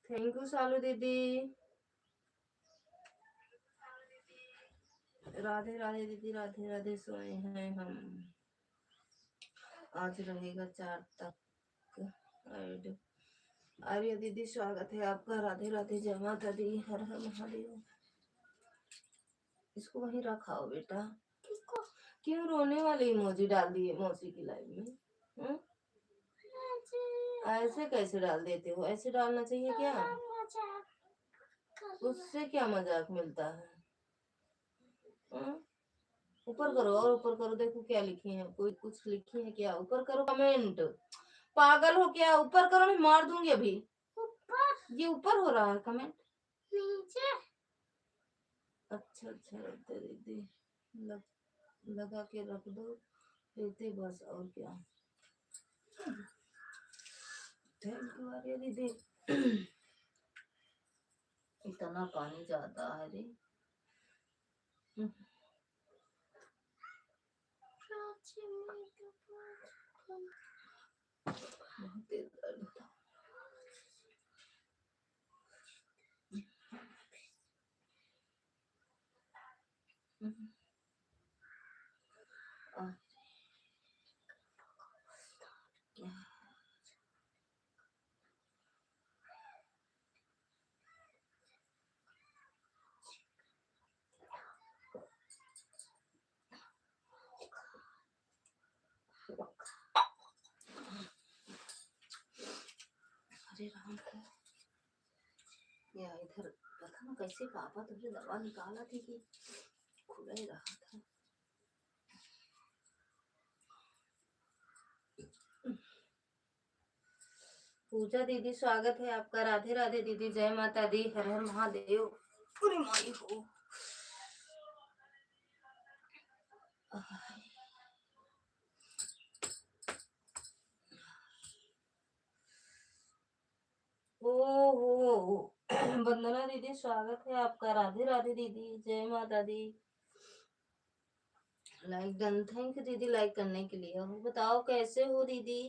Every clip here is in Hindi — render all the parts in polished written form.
थैंक यू सालू दीदी। राधे राधे दीदी, राधे राधे। सोए हैं हम, आज रहेगा 4 तक। आर्य दीदी स्वागत है आपका। राधे राधे, जय माता दी, हर हर महादेव। इसको वहीं रखाओ बेटा। क्यों रोने वाली इमोजी डाल दिए मौसी की लाइव में? हुँ? ऐसे कैसे डाल देते हो? ऐसे डालना चाहिए क्या? उससे क्या मजाक मिलता है? ऊपर करो और ऊपर करो, देखो क्या लिखी है। कोई कुछ लिखी है क्या? ऊपर करो कमेंट। पागल हो क्या? ऊपर करो, मैं मार दूंगी अभी। ऊपर, ये ऊपर हो रहा है कमेंट। नीचे। अच्छा अच्छा, रख दे दीदी, लगा के रख दो देते बस, और क्या। थैंक यू आर्य दीदी। इतना पानी जाता है रे। बहुत तेज दर्द होता। अरे राम को या इधर पता ना कैसे पापा तुझे दवा निकाला थी कि खुला ही रहा था। पूजा दीदी स्वागत है आपका। राधे राधे दीदी, जय माता दी, हर हर महादेव। पूरी माई हो। ओ वंदना दीदी स्वागत है आपका। राधे राधे दीदी, जय माता दी। लाइक डन, थैंक यू दीदी लाइक करने के लिए। और बताओ कैसे हो दीदी?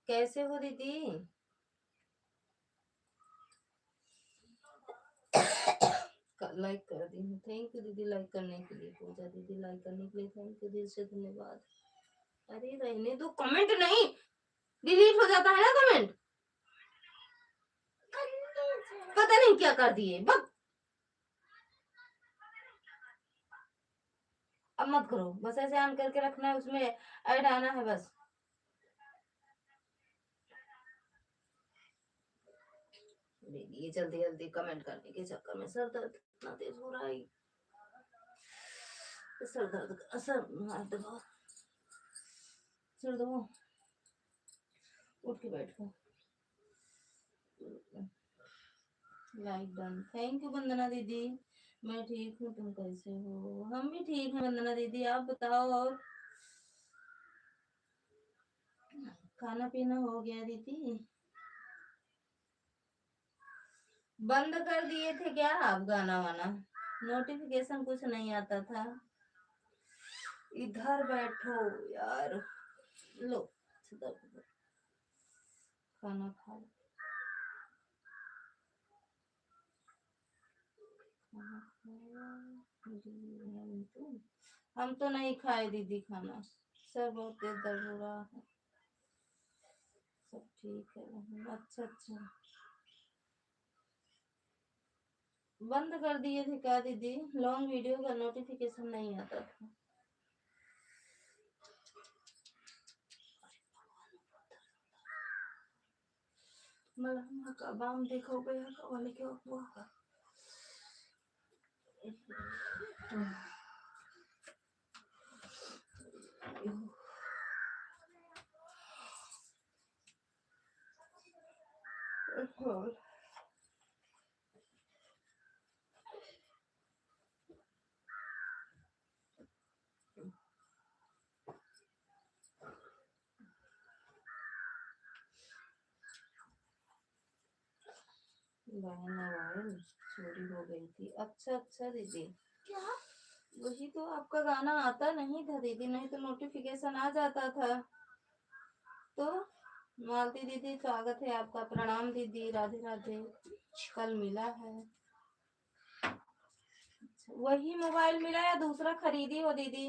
कैसे हो दीदी? लाइक कर दी हूँ, थैंक यू दीदी लाइक करने के लिए। पूजा दीदी लाइक करने के लिए थैंक यू, दिल से धन्यवाद। अरे रहने दो, कमेंट नहीं डिलीट हो जाता है ना कमेंट। पता नहीं क्या कर दिए, बस अब मत करो। बस ऐसे ऑन करके रखना है, उसमें ऐड आना है बस। ये जल्दी जल्दी कमेंट करने के चक्कर में सर दर्द इतना तेज हो रहा है। सर दर्द सर दबाओ, सर दबाओ, उठ के बैठो। लाइक डन, थैंक यू वंदना दीदी। मैं ठीक हूँ, तुम कैसे हो? हम भी ठीक हैं वंदना दीदी, आप बताओ। और खाना पीना हो गया दीदी? बंद कर दिए थे क्या आप गाना वाना? नोटिफिकेशन कुछ नहीं आता था। इधर बैठो यार, लो खाना खाओ। हम तो नहीं खाए दीदी खाना, सर बहुत तेज दर्द हो रहा है। सब ठीक है। अच्छा अच्छा, बंद कर दिए थे क्या दीदी? लॉन्ग वीडियो का नोटिफिकेशन नहीं आता था। मलहम का बाम देखो गया वाले क्या हुआ? बहन चोरी हो गई थी। अच्छा अच्छा दीदी, क्या? वही तो, आपका गाना आता नहीं था दीदी, नहीं तो नोटिफिकेशन आ जाता था। तो मालती दीदी स्वागत है आपका, प्रणाम दीदी, राधे राधे। कल मिला है वही मोबाइल मिला या दूसरा खरीदी हो दीदी?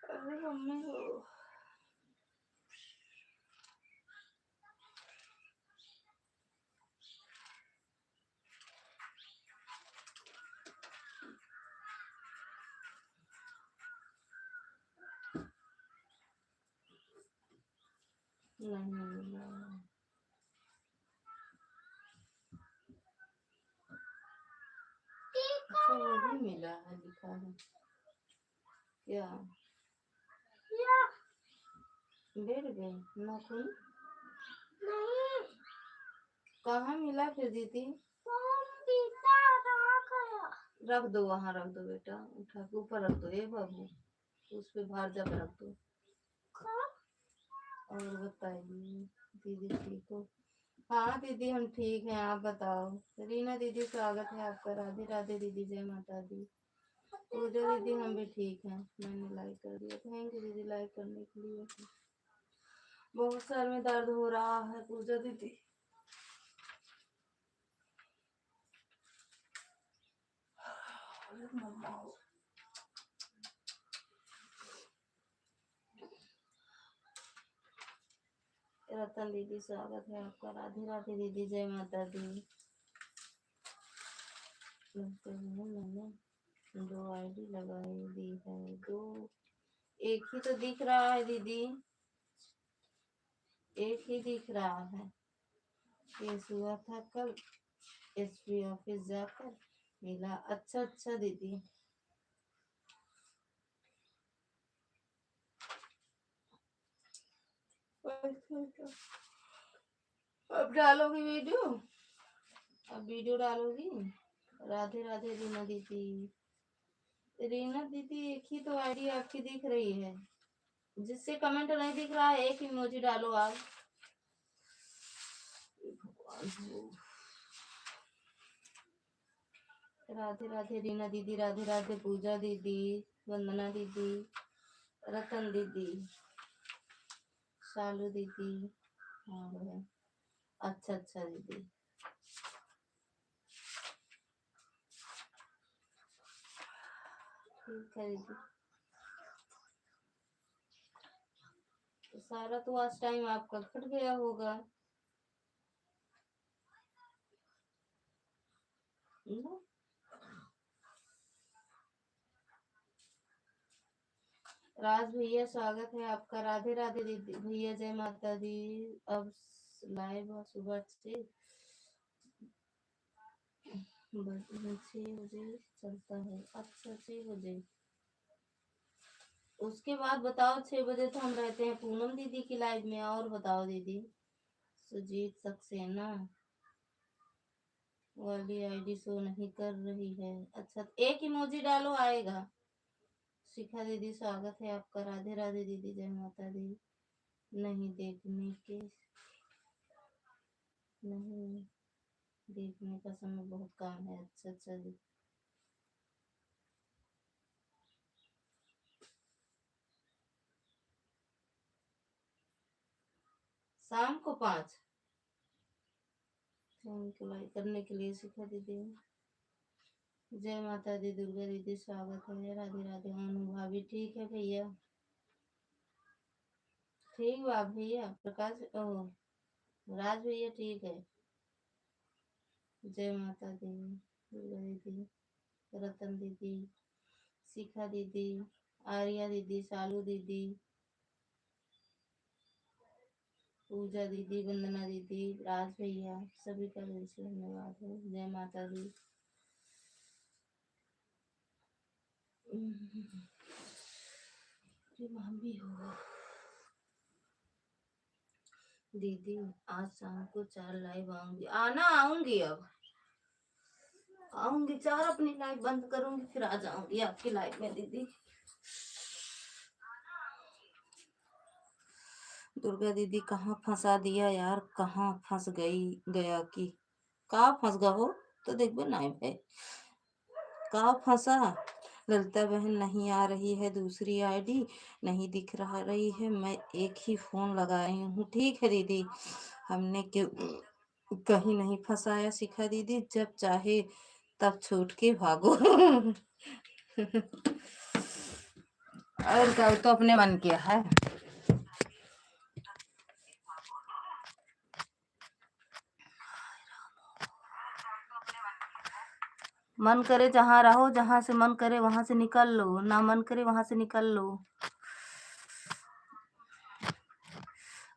अरे मम्मी हो नहीं मिला। अच्छा वही मिला है, लिखा है क्या? बैठ गए नाखून? कहाँ मिला फिर दीदी? रख दो वहाँ, रख दो बेटा, उठा के ऊपर रख दो। ए बाबू उस पे बाहर जब रख दो। और बताइए दीदी ठीक हो? हाँ दीदी हम ठीक हैं, आप बताओ। रीना दीदी स्वागत है आपका, राधे राधे दीदी, जय माता दी। पूजा दीदी हम भी ठीक हैं, मैंने लाइक कर दिया, थैंक यू दीदी लाइक करने के लिए। बहुत सर में दर्द हो रहा है पूजा दीदी। रतन दीदी स्वागत है आपका, राधे राधे दीदी, जय माता दी। मैंने 2 आईडी लगाई दी है, 2 एक ही तो दिख रहा है दीदी, एक ही दिख रहा है। केस हुआ था कल एसपी ऑफिस जाकर, मिला। अच्छा अच्छा दीदी, अब डालोगी वीडियो? अब वीडियो डालोगी? राधे राधे रीना दीदी। रीना दीदी एक ही तो आईडी आपकी दिख रही है, जिससे कमेंट नहीं दिख रहा है एक इमोजी डालो आप। राधे राधे रीना दीदी, राधे राधे पूजा दीदी, वंदना दीदी, रतन दीदी, शालू दीदी। हाँ अच्छा अच्छा दीदी, ठीक है दीदी। तो सारा तो आज टाइम आपका कट गया होगा ना? राज भैया स्वागत है आपका, राधे राधे दीदी भैया, जय माता दी। अब लाइव सुबह से 6 बजे चलता है। अच्छा 6 बजे, उसके बाद बताओ। 6 बजे तो हम रहते हैं पूनम दीदी की लाइव में। और बताओ दीदी। सुजीत सक्सेना वाली आईडी शो नहीं कर रही है। अच्छा एक इमोजी डालो आएगा। शिखा दीदी स्वागत है आपका, राधे राधे दीदी, जय माता दी। नहीं देखने के नहीं देखने का समय बहुत कम है। अच्छा अच्छा जी, शाम को 5। थैंक यू लाइक करने के लिए शिखा दीदी। जय माता दी, दुर्गा दीदी स्वागत है, राधे राधे। अनु भाभी ठीक है भैया? ठीक बा भैया। प्रकाश ओ राज भैया ठीक है। जय माता दी, दुर्गा दीदी, रतन दीदी, शिखा दीदी, आर्या दीदी, शालू दीदी, पूजा दीदी, वंदना दीदी, राज भैया, सभी का दिल से धन्यवाद है। जय माता दी। मम्मी हो दीदी, आज शाम को 4 लाइव आऊंगी। आना, आऊंगी। अब आऊंगी 4, अपनी लाइव बंद करूंगी फिर आ जाऊंगी आपकी लाइव में दीदी। दुर्गा दीदी कहाँ फंसा दिया यार, कहाँ फंस गई गया कि कहाँ फंस गया हो तो देख बे नाइव है। कहाँ फंसा? ललिता बहन नहीं आ रही है, दूसरी आईडी नहीं दिख रहा रही है, मैं एक ही फोन लगाई हूँ। ठीक है दीदी, हमने क्यों कहीं नहीं फंसाया शिखा दीदी, जब चाहे तब छूट के भागो। और क्या, वो तो अपने मन किया है। मन करे जहाँ रहो, जहाँ से मन करे वहां से निकल लो, ना मन करे वहां से निकल लो।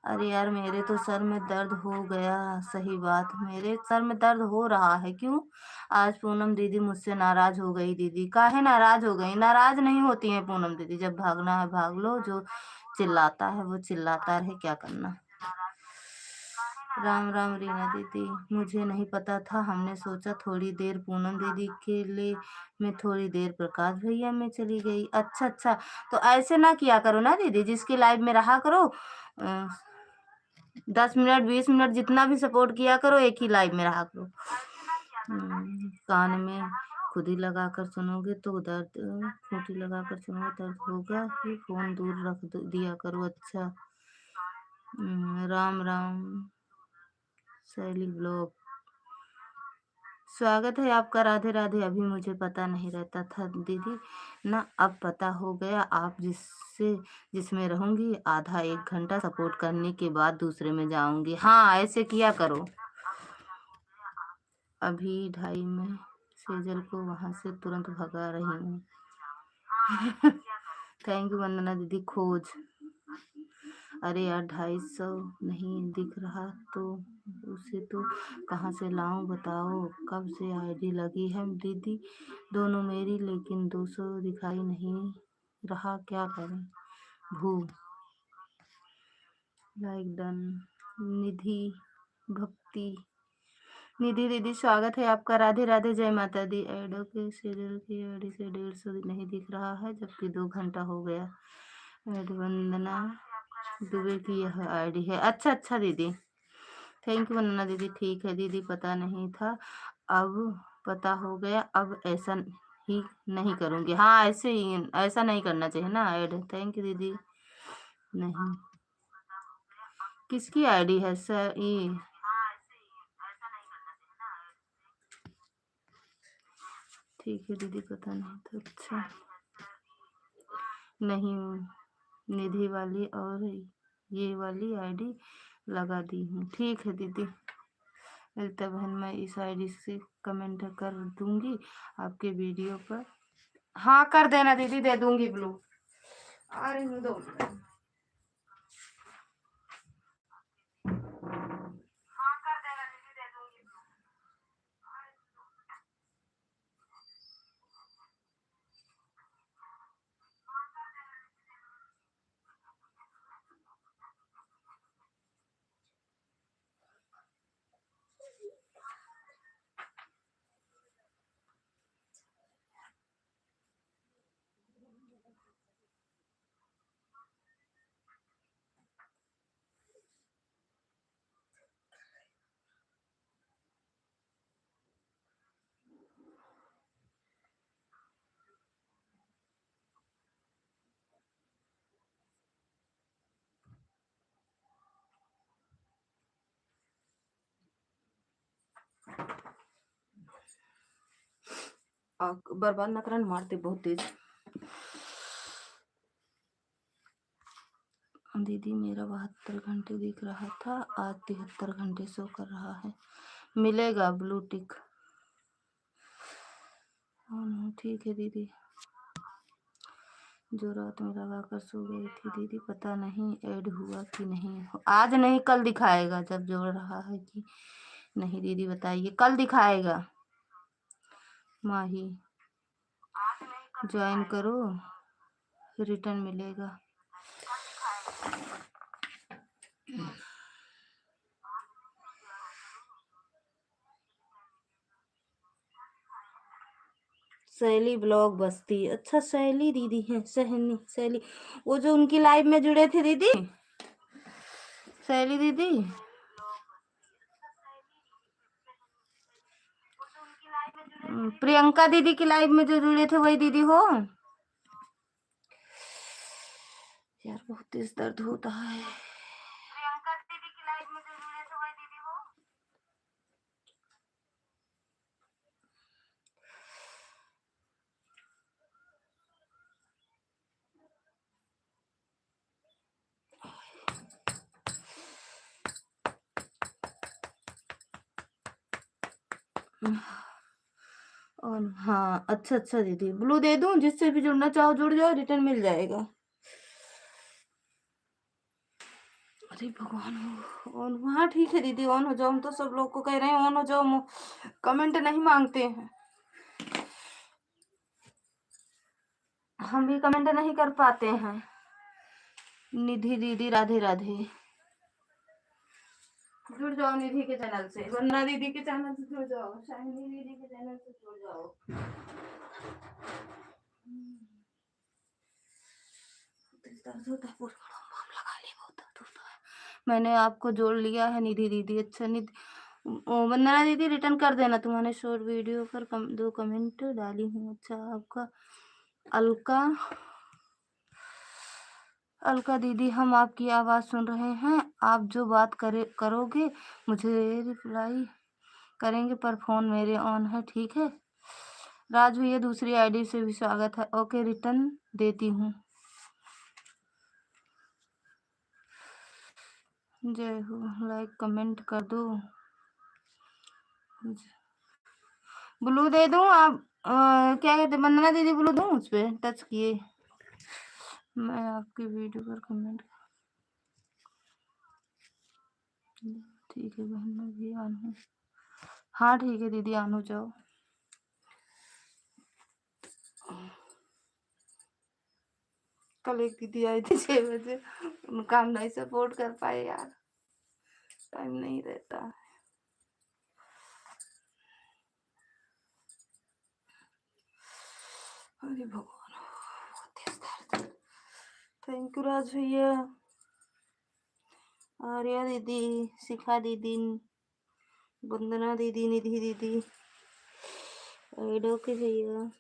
अरे यार, मेरे तो सर में दर्द हो गया। सही बात, मेरे सर में दर्द हो रहा है। क्यों? आज पूनम दीदी मुझसे नाराज हो गई। दीदी काहे नाराज हो गई? नाराज नहीं होती है पूनम दीदी, जब भागना है भाग लो, जो चिल्लाता है वो चिल्लाता रहे, क्या करना। राम राम रीना दीदी, मुझे नहीं पता था, हमने सोचा थोड़ी देर पूनम दीदी के लिए, मैं थोड़ी देर प्रकाश भैया में चली गई। अच्छा अच्छा, तो ऐसे ना किया करो ना दीदी, जिसकी लाइव में रहा करो, 10 मिनट 20 मिनट जितना भी सपोर्ट किया करो, एक ही लाइव में रहा करो। कान में खुदी लगा कर सुनोगे तो दर्द, खूंटी लगा कर सुनोगे दर्द होगा ही, फोन दूर रख दिया करो। अच्छा। राम राम शैली ब्लॉग, स्वागत है आपका। राधे राधे। अभी मुझे पता नहीं रहता था दीदी ना, अब पता हो गया। आप जिसमें रहूंगी आधा 1 घंटा सपोर्ट करने के बाद दूसरे में जाऊंगी। हाँ, ऐसे किया करो। अभी 2:30 में सेजल को वहां से तुरंत भगा रही हूँ। थैंक यू वंदना दीदी। खोज, अरे यार 250 नहीं दिख रहा, तो उसे तो कहाँ से लाऊं बताओ। कब से आईडी लगी है दीदी दोनों मेरी, लेकिन 200 दिखाई नहीं रहा, क्या करें। भू लाइक डन। निधि भक्ति, निधि दीदी स्वागत है आपका। राधे राधे, जय माता दी। एडो के सीरियल की आईडी से 150 नहीं दिख रहा है, जबकि 2 घंटा हो गया। एड वंदना दुबे की यह आईडी है। अच्छा अच्छा दीदी, थैंक यू वंदना दीदी। ठीक है दीदी, पता नहीं था, अब पता हो गया। अब ऐसा ही नहीं करूँगी। हाँ, ऐसे ही, ऐसा नहीं करना चाहिए ना ऐड। थैंक यू दीदी। नहीं, किसकी आईडी है सर ये? ठीक है दीदी, पता नहीं था। अच्छा, नहीं, निधि वाली और ये वाली आईडी लगा दी हूँ। ठीक है दीदी। ललिता बहन, मैं इस आईडी से कमेंट कर दूंगी आपके वीडियो पर। हाँ, कर देना दीदी, दे दूंगी ब्लू। आ रही हूँ 2 मिनट। बर्बाद न करन, मारते बहुत तेज। दीदी मेरा 72 घंटे दिख रहा था, आज 73 घंटे शो कर रहा है। मिलेगा ब्लू टिक। ठीक है दीदी। जो रात में लगा कर सो गई थी दीदी, पता नहीं ऐड हुआ कि नहीं। आज नहीं, कल दिखाएगा। जब जोड़ रहा है कि नहीं दीदी बताइए, कल दिखाएगा। माही ज्वाइन करो, रिटर्न मिलेगा। शैली ब्लॉग बस्ती। अच्छा, शैली दीदी है, सहनी शैली, वो जो उनकी लाइव में जुड़े थे दीदी, शैली दीदी। प्रियंका दीदी की लाइव में जो जुड़े थे वही दीदी हो? यार बहुत तेज दर्द होता है। प्रियंका दीदी की लाइव में जो जुड़े थे वही दीदी हो? और हाँ, अच्छा अच्छा दीदी, ब्लू दे दूं? जिससे भी जुड़ना चाहो जुड़ जाओ, रिटर्न मिल जाएगा। अरे भगवान, ऑन, हाँ ठीक है दीदी, ऑन हो जाओ। हम तो सब लोग को कह रहे हैं ऑन हो जाओ, कमेंट नहीं मांगते हैं। हम भी कमेंट नहीं कर पाते हैं। निधि दीदी राधे राधे, जुड़ जाओ निधि के चैनल से, वंदना दीदी के चैनल से जुड़ जाओ, शाइनी दीदी के चैनल से जुड़ जाओ। मैंने आपको जोड़ लिया है निधि दीदी। अच्छा निधि, वंदना दीदी रिटर्न कर देना, तुम्हारे शॉर्ट वीडियो पर 2 कमेंट डाली हूँ। अच्छा आपका अलका, अलका दीदी, हम आपकी आवाज़ सुन रहे हैं। आप जो बात करोगे मुझे रिप्लाई करेंगे, पर फोन मेरे ऑन है, ठीक है? राज भैया दूसरी आईडी से भी स्वागत है। ओके, रिटर्न देती हूँ। जय हो, लाइक कमेंट कर दो। ब्लू दे दूं? आप क्या कहते, वंदना दीदी ब्लू दूं? उस पर टच किए मैं आपकी वीडियो पर कमेंट। ठीक है बहन, मैं भी ऑन हूँ। हाँ ठीक है दीदी, ऑन हो जाओ। कल एक दीदी आई थी 6 बजे, उनका हम नहीं सपोर्ट कर पाए यार, टाइम नहीं रहता। अरे भगवान, थैंक यू राज भैया, आर्या दीदी, शिखा दीदी, वंदना दीदी, निधि दीदी, ओके भैया।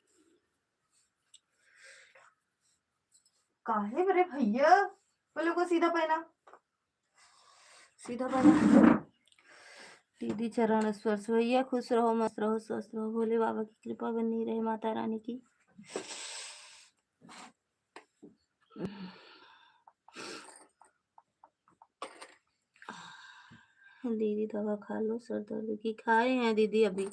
काहे बरे भैया, बोले को सीधा पहना, सीधा पहना। दीदी चरण स्पर्श, भैया खुश रहो, मस्त रहो, स्वस्थ रहो, भोले बाबा की कृपा बनी रहे, माता रानी की। दीदी दवा खा लो सर दर्द की। खाए हैं दीदी अभी।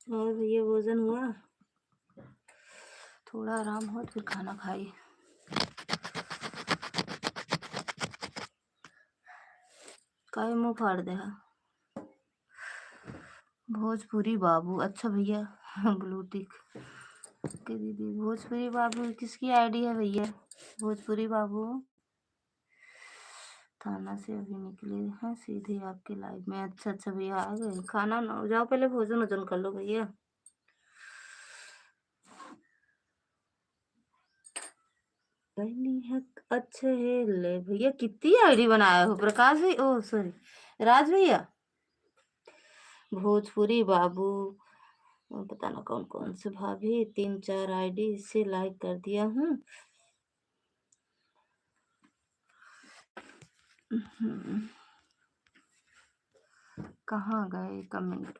और भैया भोजन हुआ? थोड़ा आराम हो फिर खाना खाइए। काहे मुंह फाड़ दे हा? भोजपुरी बाबू, अच्छा भैया ब्लूटिक के दीदी। भोजपुरी बाबू किसकी आईडी है भैया? भोजपुरी बाबू थाना से अभी निकले हैं, सीधे आपके लाइव में। अच्छा अच्छा भैया आ गए, खाना ना जाओ, पहले भोजन वोजन कर लो भैया। नहीं है, अच्छे है ले भैया। कितनी आईडी बनाया हो प्रकाश भाई, ओ सॉरी राज भैया। भोजपुरी बाबू, पता ना कौन कौन से भाभी, 3-4 आईडी से लाइक कर दिया हूँ। कहाँ गए कमेंट?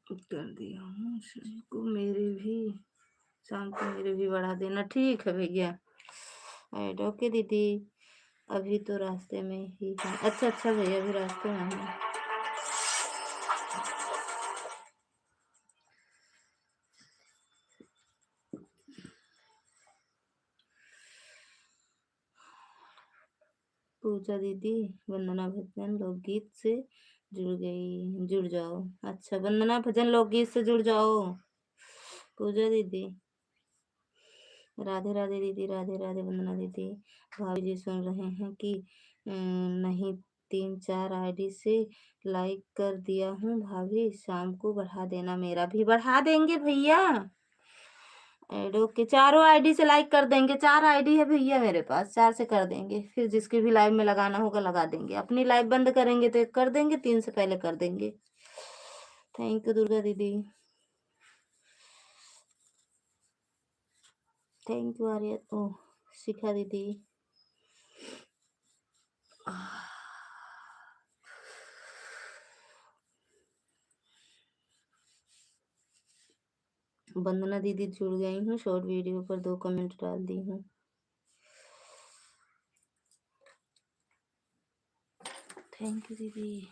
कर दिया हूँ को, मेरे भी शाम को मेरे भी बढ़ा देना, ठीक है भैया। ऐड ओके दीदी, अभी तो रास्ते में ही है। अच्छा अच्छा भैया, अभी रास्ते में है। पूजा दीदी, वंदना भजन लोकगीत से जुड़ जाओ। अच्छा, वंदना भजन लोकगीत से जुड़ जाओ। पूजा दीदी, राधे राधे दीदी, राधे राधे वंदना दीदी। भाभी जी सुन रहे हैं कि नहीं, 3-4 आईडी से लाइक कर दिया हूँ भाभी, शाम को बढ़ा देना। मेरा भी बढ़ा देंगे भैया। एडो के चारों आईडी से लाइक कर देंगे। 4 आईडी है भैया मेरे पास, 4 से कर देंगे। फिर जिसकी भी लाइव में लगाना होगा लगा देंगे। अपनी लाइव बंद करेंगे तो एक कर देंगे, 3 से पहले कर देंगे। थैंक यू दुर्गा दीदी। थैंक यू आर्या, ओ शिखा दीदी। वंदना दीदी जुड़ गई हूँ, शॉर्ट वीडियो पर 2 कमेंट डाल दी हूँ। थैंक यू दीदी।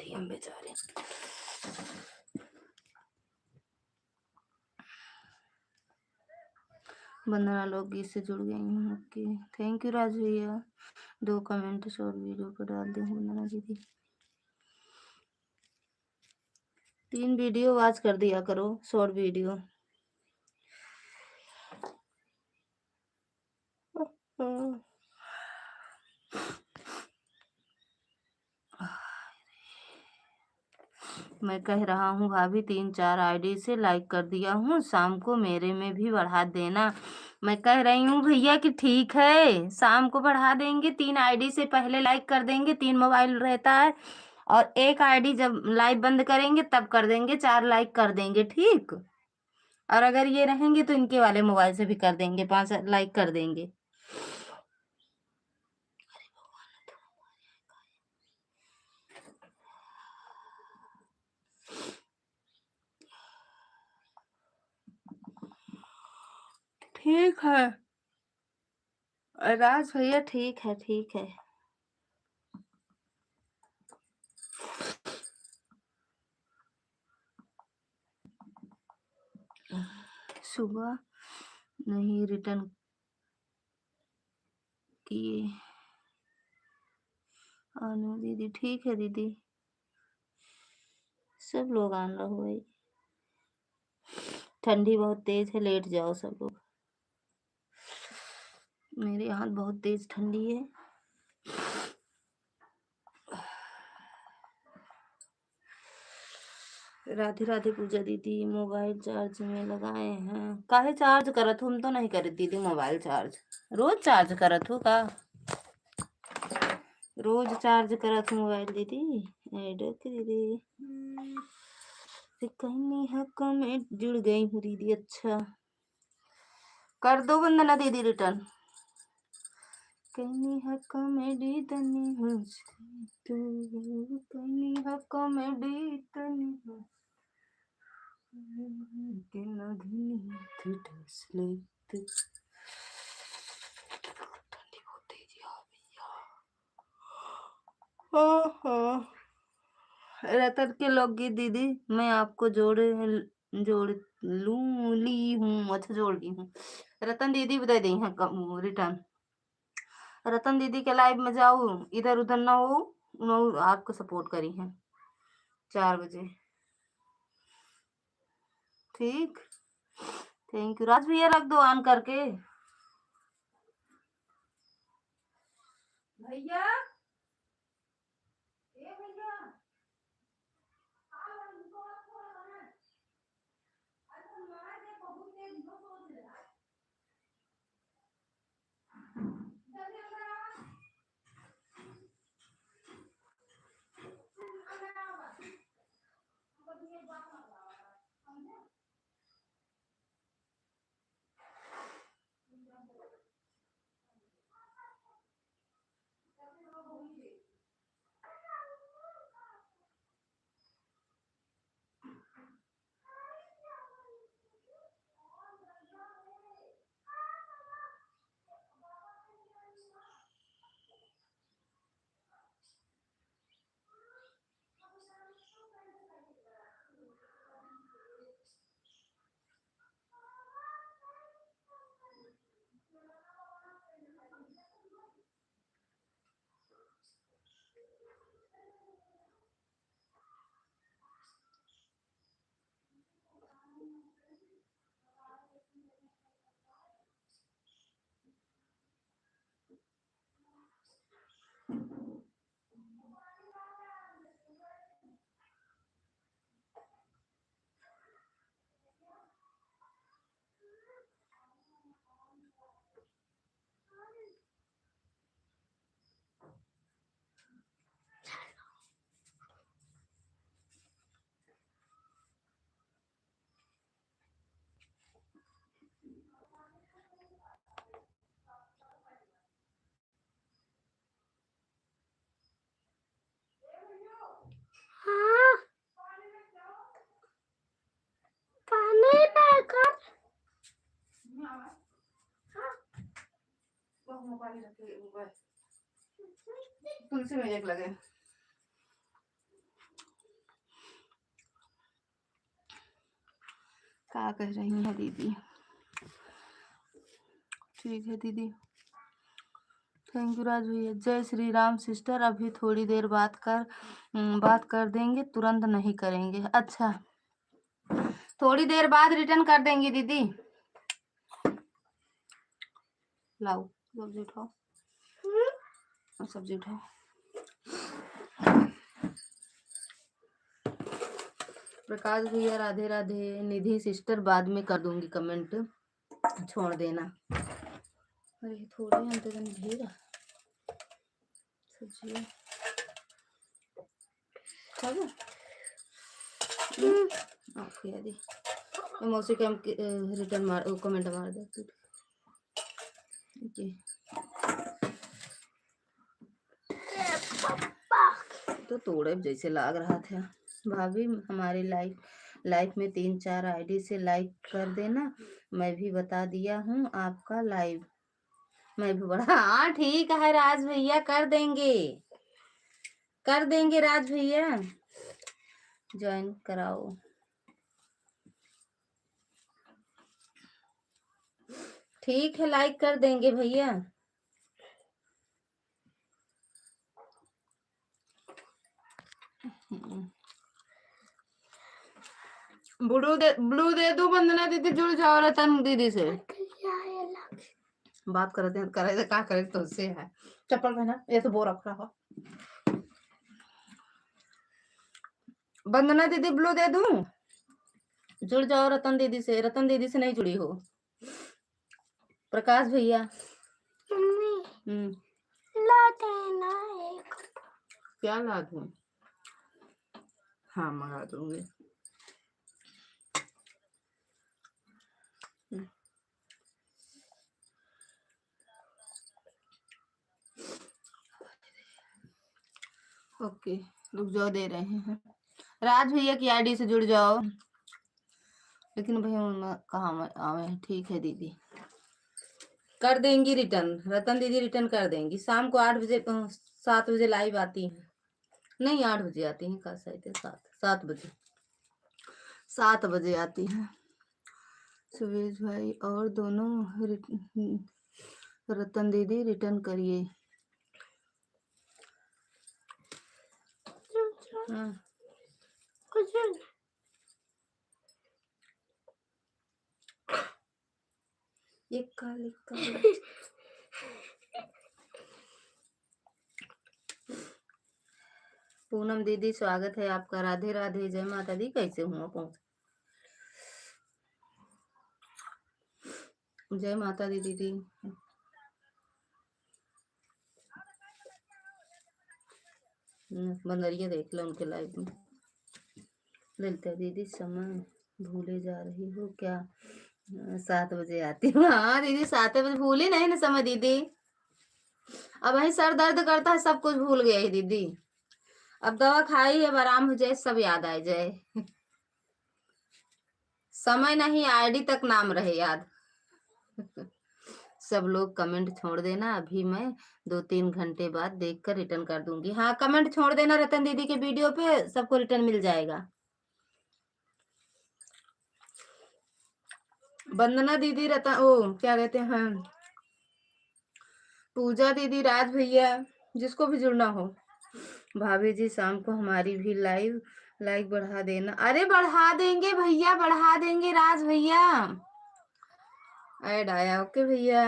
हम बेचारे वंदना लोग से जुड़ गई हूँ। ओके, थैंक यू राज भैया। 2 कमेंट शॉर्ट वीडियो पर डाल दी हूँ वंदना दीदी। 3 वीडियो वॉच कर दिया करो, शॉर्ट वीडियो। मैं कह रहा हूँ भाभी, 3-4 आईडी से लाइक कर दिया हूँ, शाम को मेरे में भी बढ़ा देना। मैं कह रही हूँ भैया कि ठीक है, शाम को बढ़ा देंगे। 3 आईडी से पहले लाइक कर देंगे, 3 मोबाइल रहता है। और 1 आईडी जब लाइव बंद करेंगे तब कर देंगे, 4 लाइक कर देंगे, ठीक। और अगर ये रहेंगे तो इनके वाले मोबाइल से भी कर देंगे, 5 लाइक कर देंगे। ठीक है राज भैया, ठीक है, ठीक है। सुबह नहीं रिटर्न किए। अनु दीदी, ठीक है दीदी। सब लोग आन रहो भाई, ठंडी बहुत तेज है, लेट जाओ सब लोग। मेरे यहाँ बहुत तेज ठंडी है। राधे राधे पूजा दीदी। मोबाइल चार्ज में लगाए हैं। काहे चार्ज करत हो? हम तो नहीं करत दीदी मोबाइल चार्ज। रोज चार्ज करत हो का? रोज चार्ज करत हो मोबाइल दीदी? एडो की दीदी कहनी है कमेंट जुड़ गई हूँ दीदी। अच्छा कर दो वंदना दीदी रिटर्न। कहनी है कॉमेडी तनी तू, कहनी है कॉमेडी तनी के नधी थिएटर स्लेट। ठंडी बहुत तेज है भैया। रतन के लोग की दीदी, मैं आपको जोड़ लूं ली हूँ। अच्छा जोड़ ली हूँ। रतन दीदी बता दी है रिटर्न। रतन दीदी के लाइव में जाओ, इधर उधर ना हो। उन्होंने आपको सपोर्ट करी है 4 बजे, ठीक। थैंक यू राज भैया, रख दो ऑन करके भैया। ए भैया तुलसी में एक लगे। क्या कह रही है दीदी? ठीक है दीदी, थैंक यू राज भैया। जय श्री राम सिस्टर, अभी थोड़ी देर बात कर देंगे, तुरंत नहीं करेंगे। अच्छा, थोड़ी देर बाद रिटर्न कर देंगी दीदी। लाओ सब्जी उठाओ, सब्जी उठाओ। प्रकाश भैया राधे राधे। निधि सिस्टर बाद में कर दूंगी कमेंट, छोड़ देना। अरे थोड़े अंतर ढेर सब्जी खाओ। ओके यदि मौसी के हम रिटर्न मार कमेंट मार दे। तो तोड़े जैसे लाग रहा था। भाभी हमारी लाइफ में 3-4 आईडी से लाइक कर देना, मैं भी बता दिया हूँ आपका लाइव। मैं भी बड़ा हाँ ठीक है राज भैया, कर देंगे राज भैया, ज्वाइन कराओ। ठीक है, लाइक कर देंगे भैया। ब्लू दे दो वंदना दीदी, जुड़ जाओ रतन दीदी से बात करते हैं। करे क्या करे तो उससे है। चप्पल पहना, ये तो वो रख रहा। वंदना दीदी ब्लू दे दूं? जुड़ जाओ रतन दीदी से। रतन दीदी से नहीं जुड़ी हो। प्रकाश भैया ला देना एक। क्या ला दूं? हाँ मंगा दूंगी। ओके रुक जाओ, दे रहे हैं। राज भैया की आईडी से जुड़ जाओ। लेकिन भैया कहाँ आवे? ठीक है दीदी, कर देंगी रिटर्न। रतन दीदी रिटर्न कर देंगी। शाम को 8 बजे 7 बजे लाइव आती है। नहीं 8 बजे आती है, का शायद 7 बजे 7 बजे आती है। सुरेश भाई और दोनों रतन दीदी रिटर्न करिए। हाँ कुछ ये काली पूनम दीदी स्वागत है आपका। राधे राधे, जय माता दी। कैसे हुआ पहुंच? जय माता दी दीदी। बंदरिया देख लो उनके लाइव में। ललिता दीदी समय भूले जा रही हो क्या? 7 बजे आती हूँ। हाँ दीदी 7 बजे भूली नहीं ना समय दीदी। अब वही सर दर्द करता है, सब कुछ भूल गया है दीदी। अब दवा खाई, अब आराम हो जाए, सब याद आ जाए। समय नहीं, आईडी तक नाम रहे याद। सब लोग कमेंट छोड़ देना, अभी मैं 2-3 घंटे बाद देखकर रिटर्न कर दूंगी। हाँ कमेंट छोड़ देना रतन दीदी के वीडियो पे, सबको रिटर्न मिल जाएगा। वंदना दीदी, रतन ओ क्या कहते हैं, पूजा दीदी, राज भैया, जिसको भी जुड़ना हो। भाभी जी शाम को हमारी भी लाइक बढ़ा देना। अरे बढ़ा देंगे भैया, बढ़ा देंगे राज भैया। ऐड आया, ओके भैया।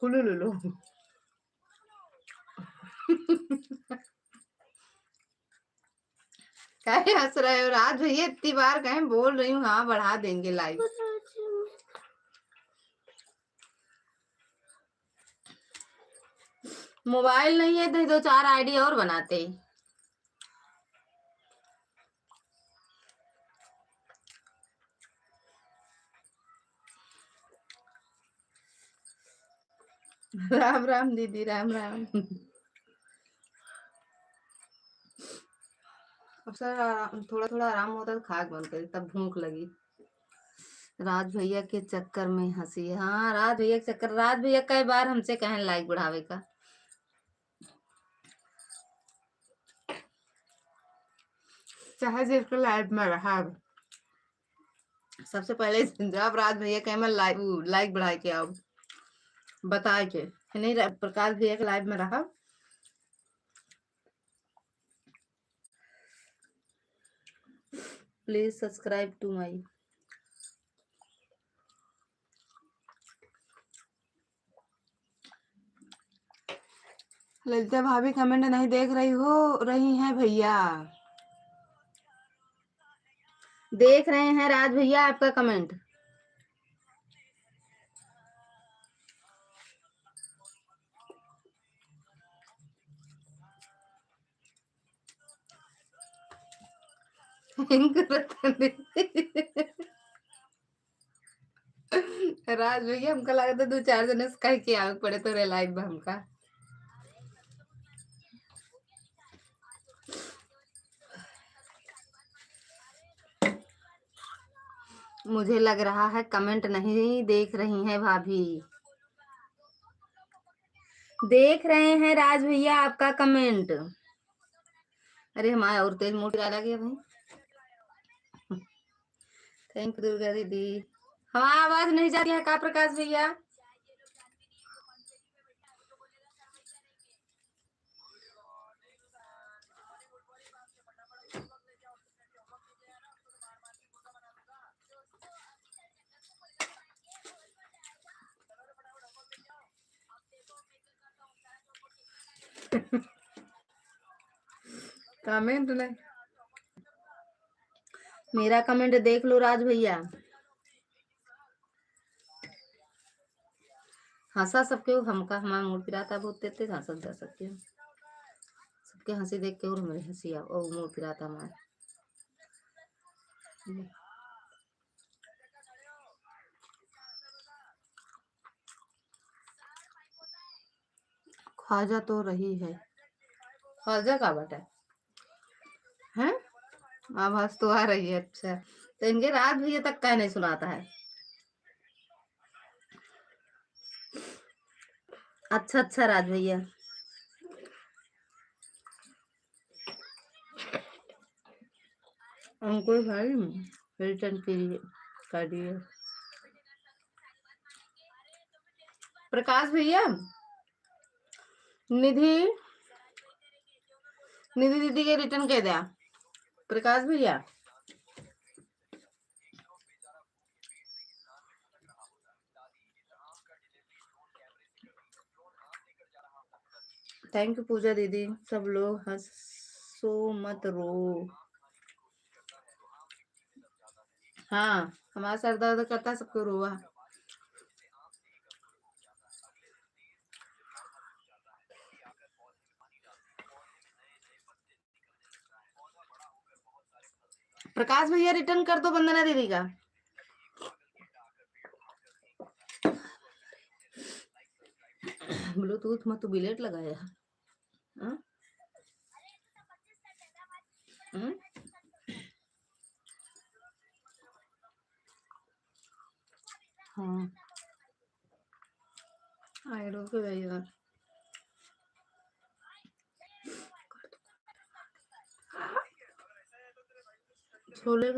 कुलू लुलू। काहे हंस रहे हो राज भैया? इतनी बार कहे बोल रही हूँ, हाँ बढ़ा देंगे लाइव। मोबाइल नहीं है तो 2-4 आईडी और बनाते। राम राम दीदी, राम राम। अब सर थोड़ा थोड़ा आराम होता तो खाक बंद करी, तब भूख लगी। राज भैया के चक्कर में हंसी। हाँ, राज भैया के चक्कर, राज भैया कई बार हमसे कहें लाइक बढ़ावे का। चाहे जिसको लाइक में रहा, सबसे पहले जब राज भैया कहे मैं लाइक बढ़ा के आओ बताए के नहीं, प्रकाश भैया के लाइव में रहा। Please subscribe to my. Lalita भाभी कमेंट नहीं देख रही हैं भैया। देख रहे हैं राज भैया आपका कमेंट। राज भैया हमका लगा था 2-4 जने से कह के आवे पड़े तो लाइव में हमका। मुझे लग रहा है कमेंट नहीं देख रही हैं भाभी। देख रहे हैं राज भैया आपका कमेंट। अरे हमारा और तेज मोटी आ गया भाई। थैंक यू दुर्गा दीदी। हमारा आवाज नहीं जाती है का प्रकाश भैया? कमेंट नहीं, मेरा कमेंट देख लो राज भैया। हंसा सबके हमका हमारा मूड पिराता बहुत देते हंसा जा सकते हो सबके हंसी देख के और मेरी हंसी और मूड पिराता हमारा। ख्वाजा तो रही है। ख्वाजा का बटा है? आवाज तो आ रही है। अच्छा तो इनके रात भैया तक का नहीं सुनाता है। अच्छा अच्छा राज भैया, हमको भाई रिटर्न कर दिए। प्रकाश भैया, निधि निधि दीदी के रिटर्न कह दिया प्रकाश भैया। थैंक यू पूजा दीदी। सब लोग हंसो मत रो। हाँ हमारा सर दर्द करता है सबको रोआ। प्रकाश भैया रिटर्न कर दो वंदना दीदी का। ब्लूटूथ में तो बिलेट लगाया है। हाँ आइडो के भैया छोले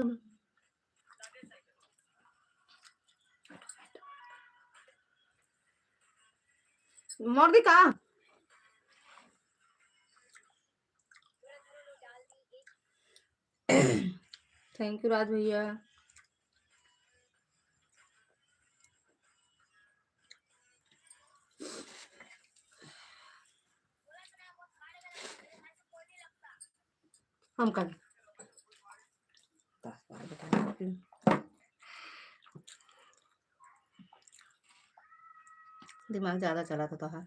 मोर दी का। थैंक यू राज भैया। हम कर दिमाग ज्यादा चला था।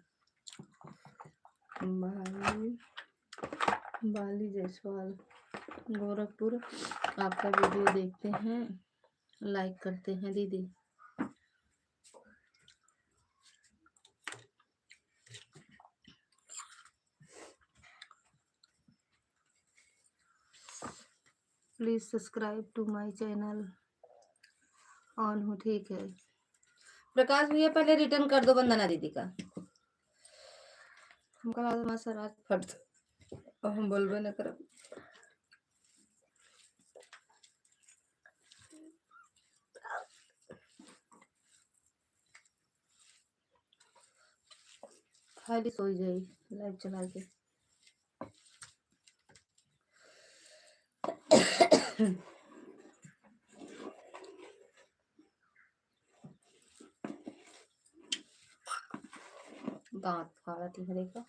बाली जायसवाल गोरखपुर आपका वीडियो देखते हैं, लाइक करते हैं दीदी। Please subscribe to my channel on हूँ, ठीक है। प्रकाश भैया पहले रिटर्न कर दो वंदना दीदी का। हमका लागल हमार सर आज फट और हम बोलबे न करब। खाली सोई जाई लाइव चला के। दांत फाड़ा तिहरे का।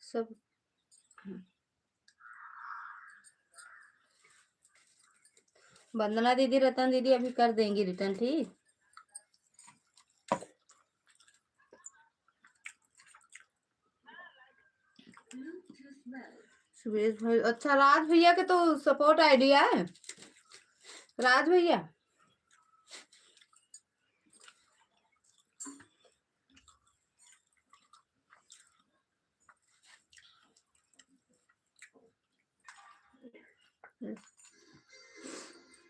सब वंदना दीदी रतन दीदी अभी कर देंगी रिटर्न, ठीक। सुरेश भाई, अच्छा राज भैया के तो सपोर्ट आइडिया है। राज भैया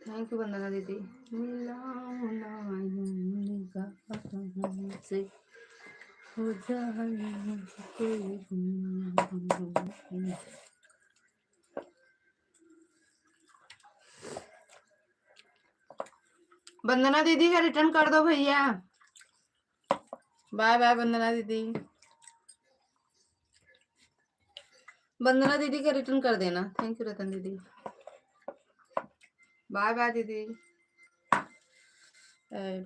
थैंक यू वंदना दीदी। मिलाओ ना निगाहों से हो जाए कोई गुम। वंदना दीदी का रिटर्न कर दो भैया। बाय बाय वंदना दीदी। वंदना दीदी का रिटर्न कर देना। थैंक यू रतन दीदी। बाय बाय दीदी।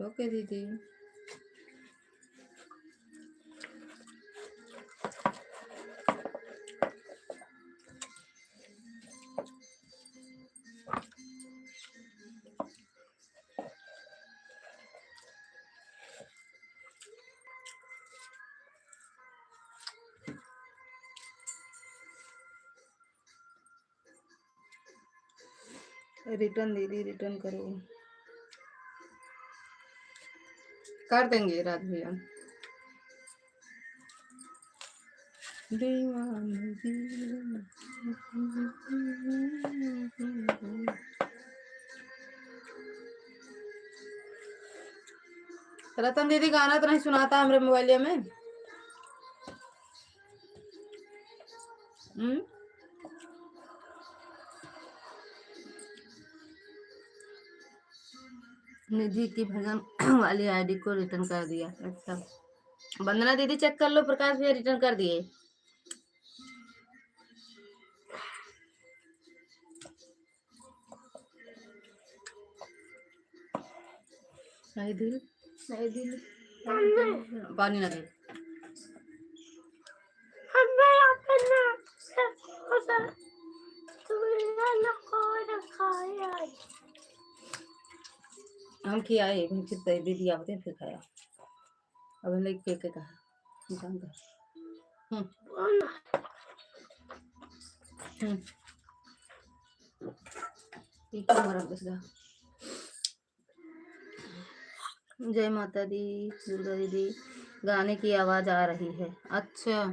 ओके दीदी। रिटर्न दीदी रिटर्न करो। कर देंगे राज भैया। रतन दीदी गाना तो नहीं सुनाता हमारे मोबाइल में। निधि की भजन वाली आईडी को रिटर्न कर दिया। अच्छा वंदना दीदी चेक कर लो, प्रकाश भैया रिटर्न कर दिए। नहीं दिल नहीं दिल पानी ना दे। हम खियाए दीदी आते फिर खाया। अब हम लेके के कहा निकाल दो। ठीक है हमारा बस जा। जय माता दी। दुर्गा दीदी गाने की आवाज आ रही है। अच्छा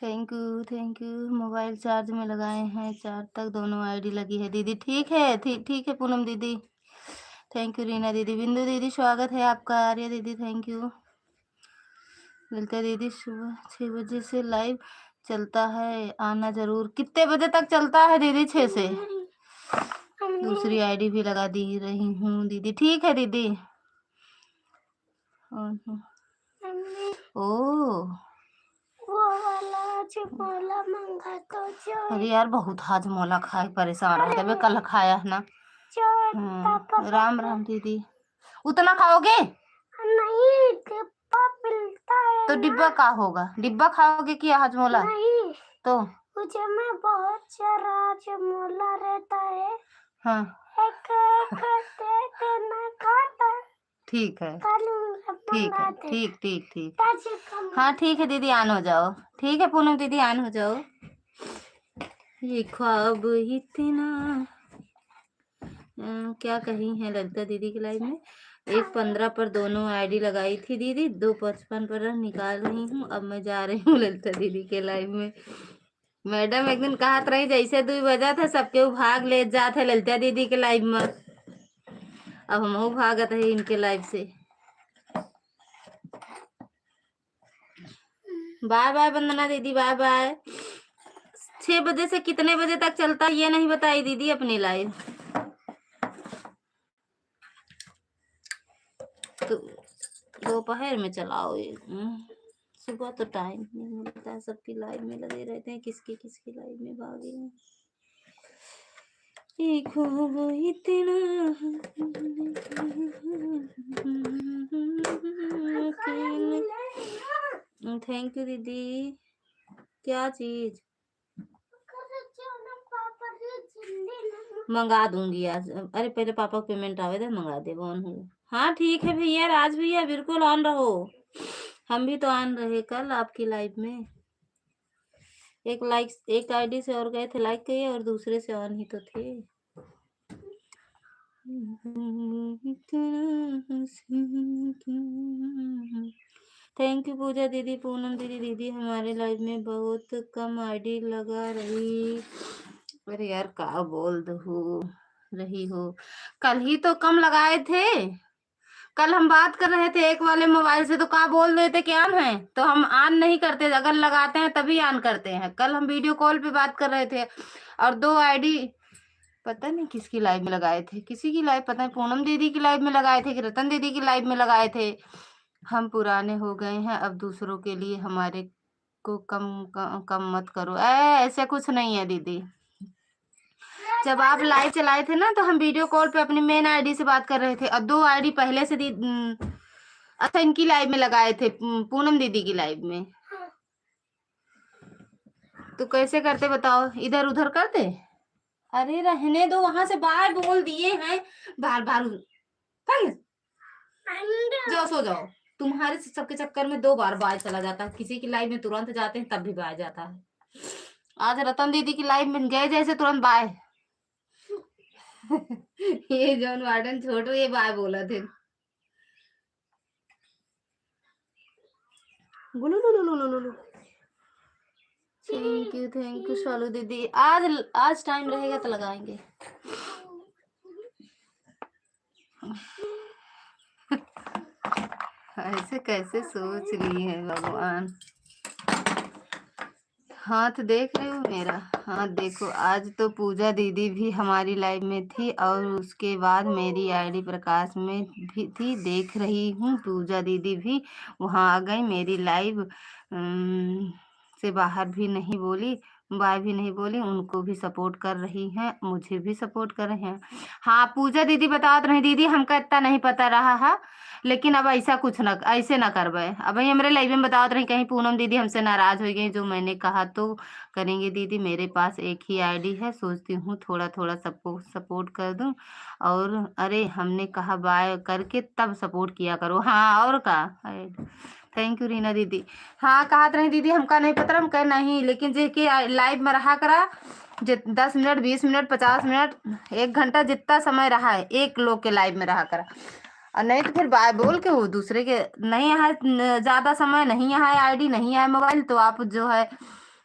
थैंक यू। मोबाइल चार्ज में लगाए हैं, 4 तक दोनों आईडी लगी है दीदी। ठीक है, ठीक है पूनम दीदी। थैंक यू रीना दीदी। बिंदु दीदी स्वागत है आपका। आर्या दीदी थैंक यू। ललिता दीदी सुबह 6 बजे से लाइव चलता है, आना जरूर। कितने बजे तक चलता है दीदी? 6 से। दूसरी आईडी भी लगा दी रही हूँ दीदी। ठीक है दीदी। ओ वो वाला हाजमोला मंगा तो जो। अरे यार बहुत हाजमोला खाए, परेशान हो गए। कल खाया है ना। राम राम दीदी। उतना खाओगे? नहीं, डिब्बा मिलता है तो ना। डिब्बा का होगा? डिब्बा खाओगे कि हाजमोला? नहीं, तो मुझे में बहुत सारा हाजमोला रहता है। हाँ एक दे देना खाता। ठीक है, ठीक है, ठीक। हाँ ठीक है दीदी, ऑन हो जाओ। ठीक है पूनम दीदी, ऑन हो जाओ। ये ख्वाब इतना क्या कही है ललिता दीदी की लाइव में। 1:15 पर दोनों आईडी लगाई थी दीदी, 2:55 पर निकाल रही हूँ। अब मैं जा रही हूँ ललिता दीदी के लाइव में। मैडम एक दिन कहत रही जैसे 2 बजा था सबके भाग ले जाते ललिता दीदी के लाइव में। अब हम भागत है इनके लाइव से। बाय बाय वंदना दीदी, बाय बाय। 6 बजे से कितने बजे तक चलता है ये नहीं बताई दीदी अपनी लाइव। तो दोपहर में चलाओ ये। सुबह तो टाइम नहीं मिलता है, सबकी लाइव में लगे रहते हैं। किसकी लाइव में भागे हैं। इतना थैंक यू दीदी। क्या चीज मंगा दूंगी आज? अरे पहले पापा को पेमेंट आवे तो मंगा दे ऑन हो। हाँ ठीक है भैया, राज भैया बिल्कुल ऑन रहो। हम भी तो ऑन रहे कल आपकी लाइव में। एक आईडी से और गए थे, लाइक किए, और दूसरे से ऑन ही तो थे। थैंक यू पूजा दीदी, पूनम दीदी। दीदी हमारे लाइव में बहुत कम आईडी लगा रही। अरे यार का बोल दो रही हो, कल ही तो कम लगाए थे। कल हम बात कर रहे थे एक वाले मोबाइल से, तो का बोल रहे थे कि ऑन है, तो हम ऑन नहीं करते, अगर लगाते हैं तभी ऑन करते हैं। कल हम वीडियो कॉल पे बात कर रहे थे, और 2 आईडी पता नहीं किसकी लाइव में लगाए थे। किसी की लाइव पता नहीं, पूनम दीदी की लाइव में लगाए थे कि रतन दीदी की लाइव में लगाए थे। हम पुराने हो गए हैं, अब दूसरों के लिए हमारे को कम मत करो। ऐसे कुछ नहीं है दीदी। जब आप लाइव चलाए थे ना, तो हम वीडियो कॉल पे अपनी मेन आईडी से बात कर रहे थे, और 2 आईडी पहले से अच्छा इनकी लाइव में लगाए थे, पूनम दीदी की लाइव में। तो कैसे करते बताओ? इधर उधर करते? अरे रहने दो, वहां से बाय बोल दिए हैं बार बार। जाओ सो जाओ। तुम्हारे सबके चक्कर में 2 बार बाय चला जाता है। किसी की लाइव में तुरंत जाते हैं तब भी बाय जाता है। आज रतन दीदी की लाइव में गए जैसे तुरंत बाय। ये जॉन वार्डन छोटू ये बाय बोला थे। थैंक यू शालू दीदी। आज टाइम रहेगा तो लगाएंगे। ऐसे कैसे सोच रही है भगवान। हाथ देख रहे हो मेरा? हाथ देखो। आज तो पूजा दीदी भी हमारी लाइव में थी, और उसके बाद मेरी आईडी प्रकाश में भी थी। देख रही हूँ पूजा दीदी भी वहाँ आ गई मेरी लाइव से बाहर भी नहीं बोली, बाय भी नहीं बोली। उनको भी सपोर्ट कर रही हैं, मुझे भी सपोर्ट कर रहे हैं। हाँ पूजा दीदी बताओ नहीं दीदी, हमका इतना नहीं पता रहा है, लेकिन अब ऐसा कुछ न ऐसे ना करवे। अब हमारे लाइव में बताओ रही, कहीं पूनम दीदी हमसे नाराज हो गई। जो मैंने कहा तो करेंगे दीदी। मेरे पास एक ही आईडी है, सोचती हूँ थोड़ा थोड़ा सबको सपोर्ट कर दूं। और अरे हमने कहा बाय करके तब सपोर्ट किया करो। हाँ और का। थैंक यू रीना दीदी। हाँ कहा रही दीदी हमका नहीं पता, हम कह नहीं, लेकिन जे के लाइव में रहा करा 10 मिनट 20 मिनट 50 मिनट 1 घंटा जितना समय रहा है, एक लोग के लाइव में रहा करा। और नहीं तो फिर बाय बोल के वो दूसरे के नहीं है, ज्यादा समय नहीं है आईडी नहीं है मोबाइल, तो आप जो है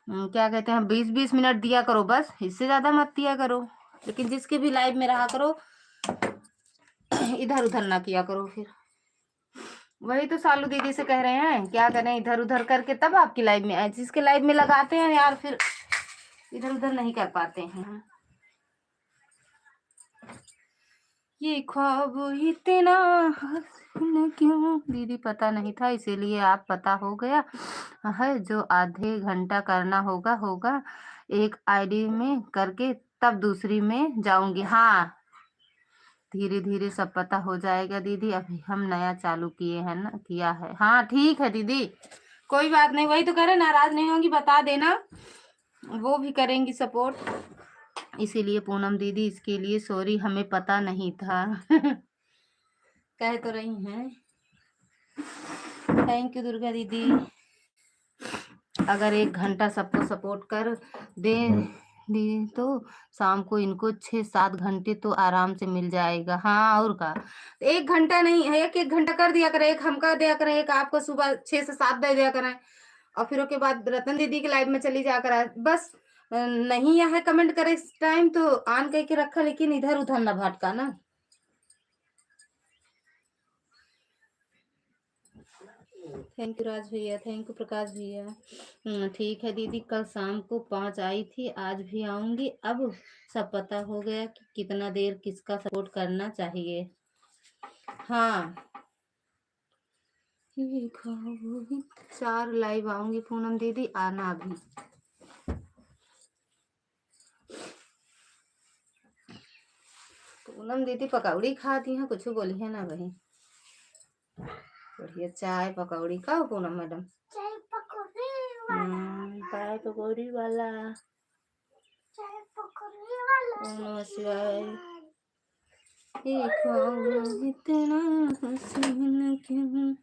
क्या कहते हैं, 20-20 मिनट दिया करो बस, इससे ज्यादा मत दिया करो। लेकिन जिसके भी लाइव में रहा करो, इधर उधर ना किया करो फिर। वही तो सालू दीदी से कह रहे हैं, क्या करें, इधर उधर करके तब आपकी लाइव में आए। जिसके लाइव में लगाते हैं यार, फिर इधर उधर नहीं कर पाते हैं। ये ख्वाब इतना हसीन क्यों, दीदी पता नहीं था, इसीलिए आप पता हो गया है। जो आधे घंटा करना होगा एक आईडी में करके, तब दूसरी में जाऊंगी। हाँ, धीरे धीरे सब पता हो जाएगा दीदी, अभी हम नया चालू किए हैं ना, किया है। हाँ ठीक है दीदी, कोई बात नहीं। वही तो करे, नाराज नहीं होंगी, बता देना, वो भी करेंगी सपोर्ट। इसीलिए पूनम दीदी, इसके लिए सॉरी, हमें पता नहीं था। कह तो रही हैं। थैंक यू दुर्गा दीदी। अगर 1 घंटा सबको सपोर्ट कर दे दी तो शाम को इनको 6-7 घंटे तो आराम से मिल जाएगा। हाँ और का, 1 घंटा नहीं है, एक घंटा कर दिया करें, एक हमका दिया करें, एक आपको सुबह 6 से 7 दे दिया करें, और फिर उसके बाद रतन दीदी के लाइव में चली जा कर बस। नहीं है कमेंट करे इस टाइम तो ऑन करके रखा, लेकिन इधर उधर ना भटका ना। थैंक यू राज भैया, थैंक यू प्रकाश भैया। ठीक है दीदी, कल शाम को 5 आई थी, आज भी आऊंगी। अब सब पता हो गया कि कितना देर किसका सपोर्ट करना चाहिए। हाँ, 4 लाइव आऊंगी पूनम दीदी, आना भी। पूनम दीदी पकौड़ी खाती हैं, कुछ बोली है ना भाई। बढ़िया चाय पकौड़ी खाओ पूनम मैडम। चाय पकौड़ी वाला। चाय पकौड़ी वाला। ओम नमः शिवाय। इतना हसीन क्यों,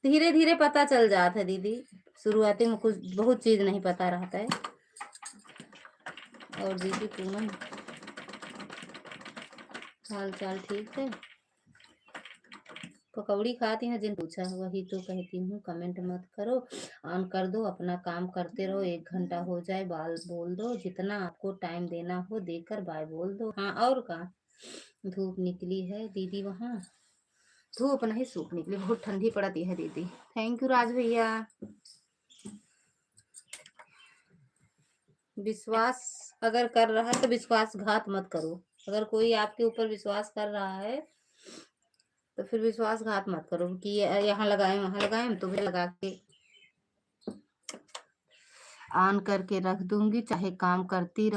धीरे धीरे पता चल जाता है दीदी, शुरुआती में कुछ बहुत चीज नहीं पता रहता है। और दीदी पूनम, हाल चाल ठीक है? पकौड़ी खाती हैं जिन पूछा, वही तो कहती हूँ, कमेंट मत करो, ऑन कर दो, अपना काम करते रहो। 1 घंटा हो जाए, बाल बोल दो, जितना आपको टाइम देना हो देकर बाय बोल दो। हाँ और का, धूप निकली है दीदी, वहाँ धूप नहीं सूप निकली, बहुत ठंडी पड़ती है दीदी। थैंक यू राज भैया। विश्वास अगर कर रहा है तो विश्वासघात मत करो। अगर कोई आपके ऊपर विश्वास कर रहा है तो फिर विश्वासघात मत करो कि यहाँ लगाए वहां लगाए, तो भी लगा के ऑन करके रख दूंगी, चाहे काम करती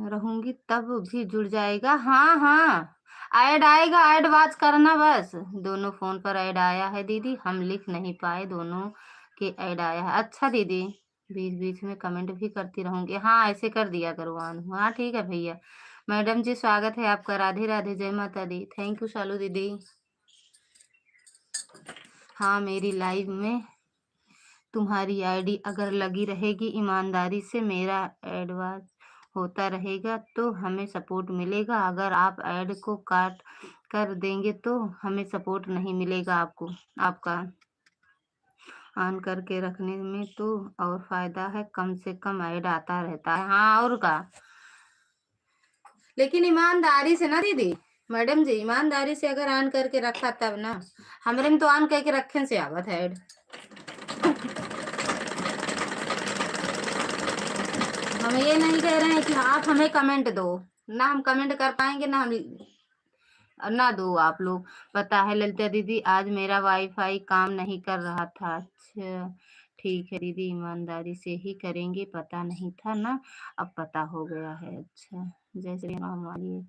रहूंगी तब भी जुड़ जाएगा। हाँ हाँ, ऐड आएगा, ऐड वाच करना बस। दोनों फोन पर ऐड आया है दीदी, हम लिख नहीं पाए, दोनों के ऐड आया है। अच्छा दीदी, बीच बीच में कमेंट भी करती रहूंगी। हाँ ऐसे कर दिया करो ऑन। हाँ ठीक है भैया। मैडम जी स्वागत है आपका, राधे राधे, जय माता दी। थैंक यू शालू दीदी। हाँ, मेरी लाइव में तुम्हारी आईडी अगर लगी रहेगी, ईमानदारी से मेरा एडवांस होता रहेगा तो हमें सपोर्ट मिलेगा। अगर आप ऐड को काट कर देंगे तो हमें सपोर्ट नहीं मिलेगा आपको। आपका ऑन करके रखने में तो और फायदा है, कम से कम ऐड आता रहता है। हाँ और का, लेकिन ईमानदारी से ना दीदी, मैडम जी ईमानदारी से अगर ऑन करके रखा तब ना, हमरे में तो ऑन करके रखे से आवत है ऐड। हम ये नहीं कह रहे हैं कि आप हमें कमेंट दो, ना हम कमेंट कर पाएंगे, ना हम ना दो आप लोग। पता है ललिता दीदी, आज मेरा वाईफाई काम नहीं कर रहा था। अच्छा ठीक है दीदी, ईमानदारी से ही करेंगे, पता नहीं था ना, अब पता हो गया है। अच्छा, जैसे हमारी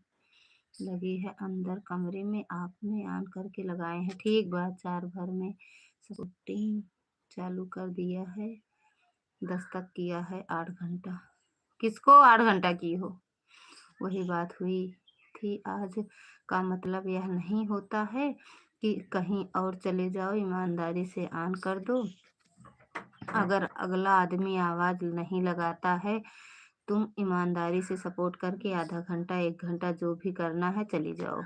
लगी है अंदर कमरे में, आपने ऑन करके लगाए हैं। ठीक बात, 4 भर में शूटिंग चालू कर दिया है, 10 तक किया है, 8 घंटा। किसको 8 घंटा की हो? वही बात हुई थी आज, का मतलब यह नहीं होता है कि कहीं और चले जाओ, ईमानदारी से ऑन कर दो। अगर अगला आदमी आवाज नहीं लगाता है, तुम ईमानदारी से सपोर्ट करके आधा घंटा 1 घंटा जो भी करना है चली जाओ।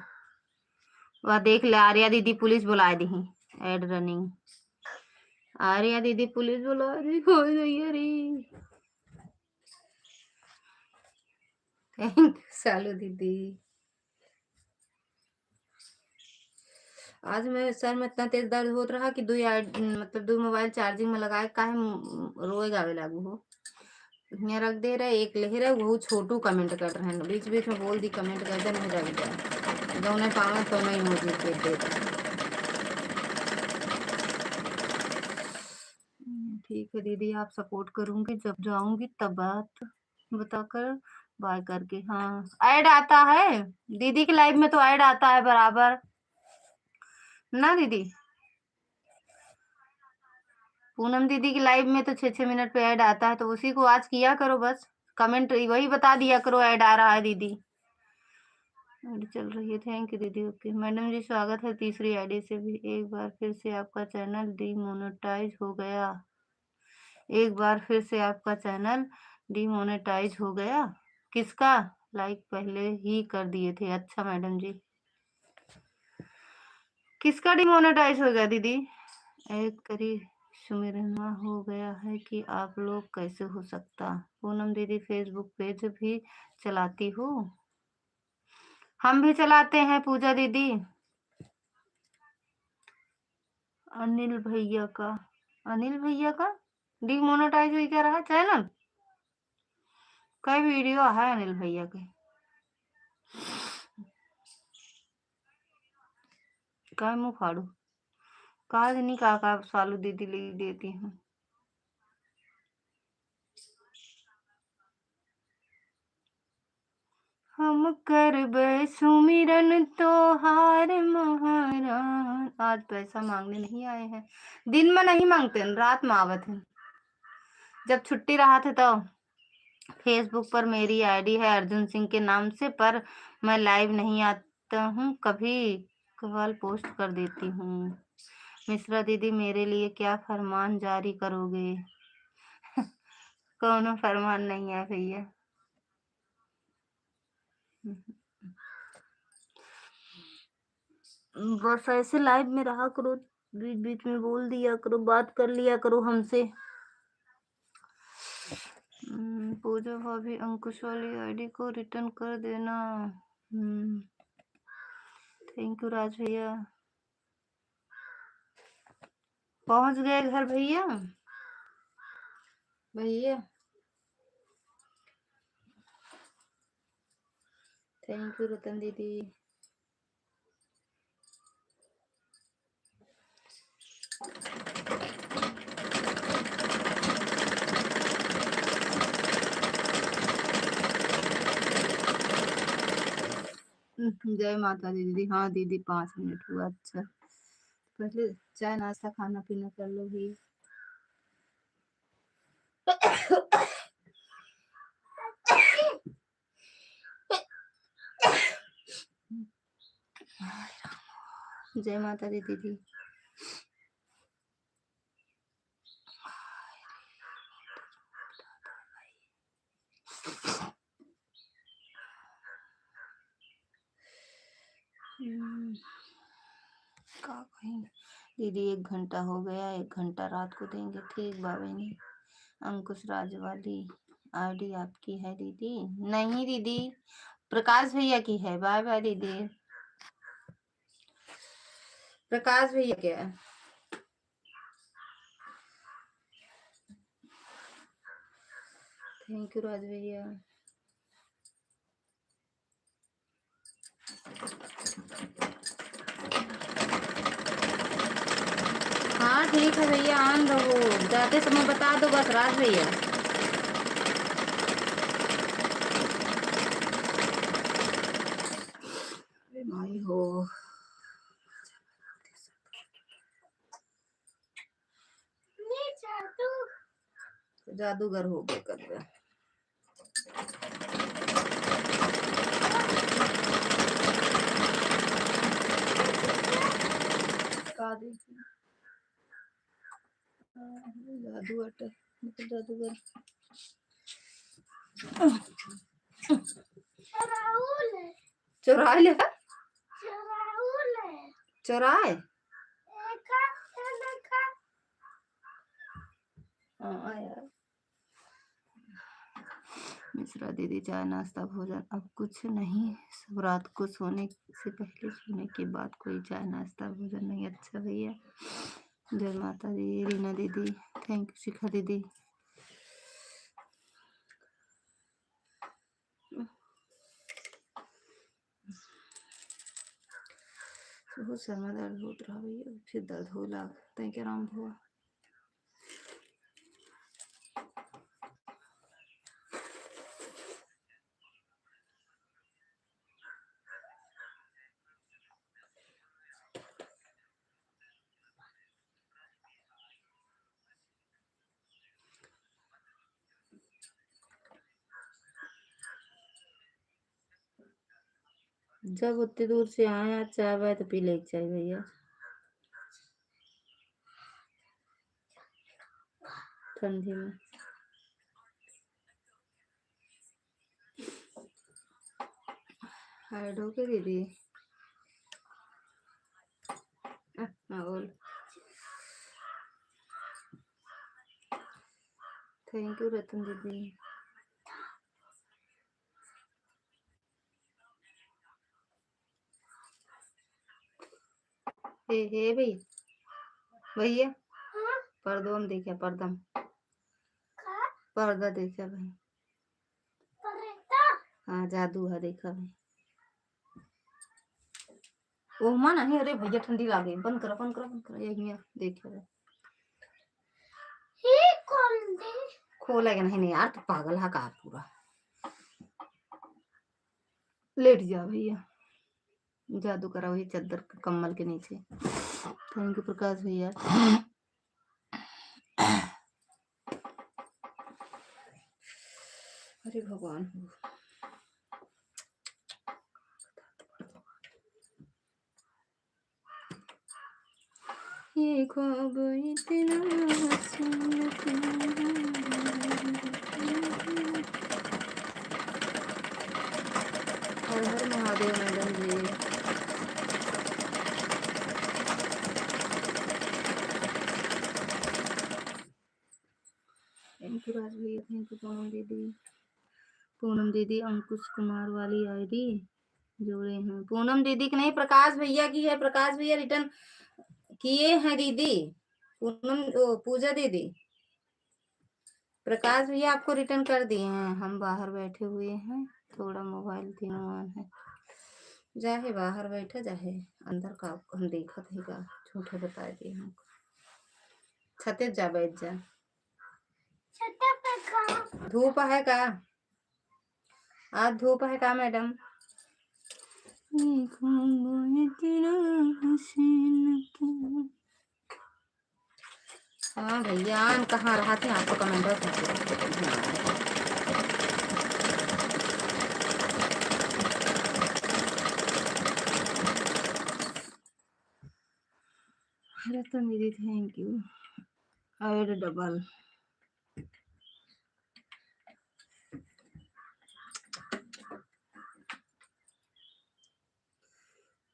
वह देख ले आर्या दीदी, पुलिस बुला दी, एड रनिंग। आ रही है दीदी, पुलिस बुला रही हो गई है रे। थैंक सालू दीदी। आज मैं सर में इतना तेज दर्द होत रहा कि मतलब दो मोबाइल चार्जिंग में लगाए काहे रोए गावे लागू हो। यहाँ रख दे रहे, एक ले रहे, वो छोटू कमेंट कर रहे हैं, बीच बीच में बोल दी कमेंट कर दे, नहीं रख जाए जो नहीं पावे तो नहीं हो जी दे दे। ठीक है दीदी, आप सपोर्ट करूंगी, जब जाऊंगी तब बात बताकर बाय करके। हाँ ऐड आता है दीदी के लाइव में, तो ऐड आता है बराबर ना दीदी। पूनम दीदी की लाइव में तो 6-6 मिनट पे ऐड आता है, तो उसी को आज किया करो, बस कमेंट वही बता दिया करो ऐड आ रहा है दीदी। ऐड चल रही है, थैंक यू दीदी। ओके मैडम जी, स्वागत है तीसरी आईडी से भी। एक बार फिर से आपका चैनल डीमोनेटाइज हो गया। एक बार फिर से आपका चैनल डीमोनेटाइज हो गया। किसका? लाइक पहले ही कर दिए थे। अच्छा मैडम जी, किसका डिमोनेटाइज हो गया दीदी? एक करी सुमिरना हो गया है कि आप लोग कैसे हो सकता। पूनम दीदी फेसबुक पेज भी चलाती हो? हम भी चलाते हैं पूजा दीदी। अनिल भैया का डिमोनेटाइज हुई क्या रहा चैनल? कई वीडियो है अनिल भैया के, काय मुँह फाड़ू, काज नहीं का सालू दीदी ले देती हूँ। हम करबै सुमिरन तोहार महारान। आज पैसा मांगने नहीं आए हैं, दिन में नहीं मांगते हैं, रात में आवत हैं। जब छुट्टी रहा थे तो फेसबुक पर मेरी आईडी है अर्जुन सिंह के नाम से, पर मैं लाइव नहीं आता हूँ, कभी कभार पोस्ट कर देती हूँ। मिश्रा दीदी, मेरे लिए क्या फरमान जारी करोगे? कौनो फरमान नहीं है भैया। बस ऐसे लाइव में रहा करो, बीच बीच में बोल दिया करो, बात कर लिया करो हमसे। पूजा भाभी, अंकुश वाली आईडी को रिटर्न कर देना। थैंक यू राज भैया। पहुंच गए घर भैया? थैंक यू रतन दीदी। जय माता दी दीदी। हाँ दीदी 5 मिनट हुआ। अच्छा पहले चाय नाश्ता खाना पीना कर लो भी। जय माता दी दीदी। का कहीं दीदी 1 घंटा हो गया, 1 घंटा रात को देंगे। ठीक बाबे ने। अंकुश राज वाली आईडी आपकी है दीदी? नहीं दीदी, प्रकाश भैया की है। बाय बाय दीदी। प्रकाश भैया क्या है? थैंक यू राज भैया। हाँ ठीक है भैया, आन रहो, जाते समय बता दो बस राज भैया। माई हो, जादूगर हो गए कर रहे। जादू अटे मतलब जादूगर। चुराए ले, चुराए हाँ यार। मिश्रा दीदी चाय नाश्ता भोजन अब कुछ नहीं, सब रात को सोने से पहले, सोने के बाद कोई चाय नाश्ता भोजन नहीं। अच्छा भैया, जय माता दी। रीना दीदी थैंक यू। शिखा दीदी बहुत शर्मा दर्द होत रहा भैया, फिर दर्द हो लाग तय के आराम हुआ। जब उतनी दूर से आए आज चाय वाय तो पी ले चाहिए भैया। ठंडी में हाइड हो के दीदी बोल। थैंक यू रतन दीदी। हे भाई भैया पर्दो में देखा, पर्दम पर्दा देखा भाई। हाँ जादू है देखा भाई। ओ माना नहीं, अरे भैया ठंडी लागे, बंद करो बंद करो बंद करो। ये देखिए खोलेगा नहीं। नहीं यार तू पागल है का पूरा। लेट जा भैया, जादू करा वही चादर कम्बल के नीचे। थैंक यू प्रकाश भैया। अरे भगवान, ये ख्वाब इतना हसीन हर हर Mahadev madam ji. Thank you Raj भैया, थैंक यू पूनम दीदी। पूनम दीदी अंकुश कुमार वाली आईडी जोड़े हैं। पूनम दीदी की नहीं, प्रकाश भैया की है। प्रकाश भैया रिटर्न किए हैं दीदी। पूनम पूजा दीदी, प्रकाश भैया आपको रिटर्न कर दिए हैं। हम बाहर बैठे हुए हैं, थोड़ा मोबाइल धीमान है। जाहे बाहर बैठा जाहे अंदर का हम देखा थे का झूठे बता दिए हमको। छते जा बैठ जा। धूप है का आज? धूप है का मैडम? हाँ भैया कहाँ रहा थे आपको कमेंट रतन दीदी थैंक यू। और डबल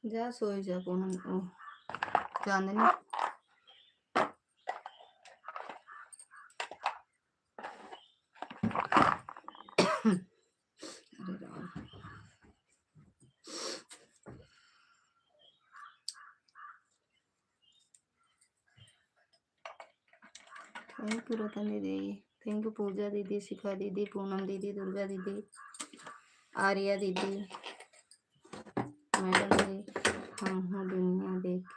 जा सोई जा पूनम चांदनी। थैंक यू रतन दीदी, थैंक यू पूजा दीदी, शिखा दीदी, पूनम दीदी, दुर्गा दीदी, आर्या दीदी, मैडम जी। हम हो दुनिया देख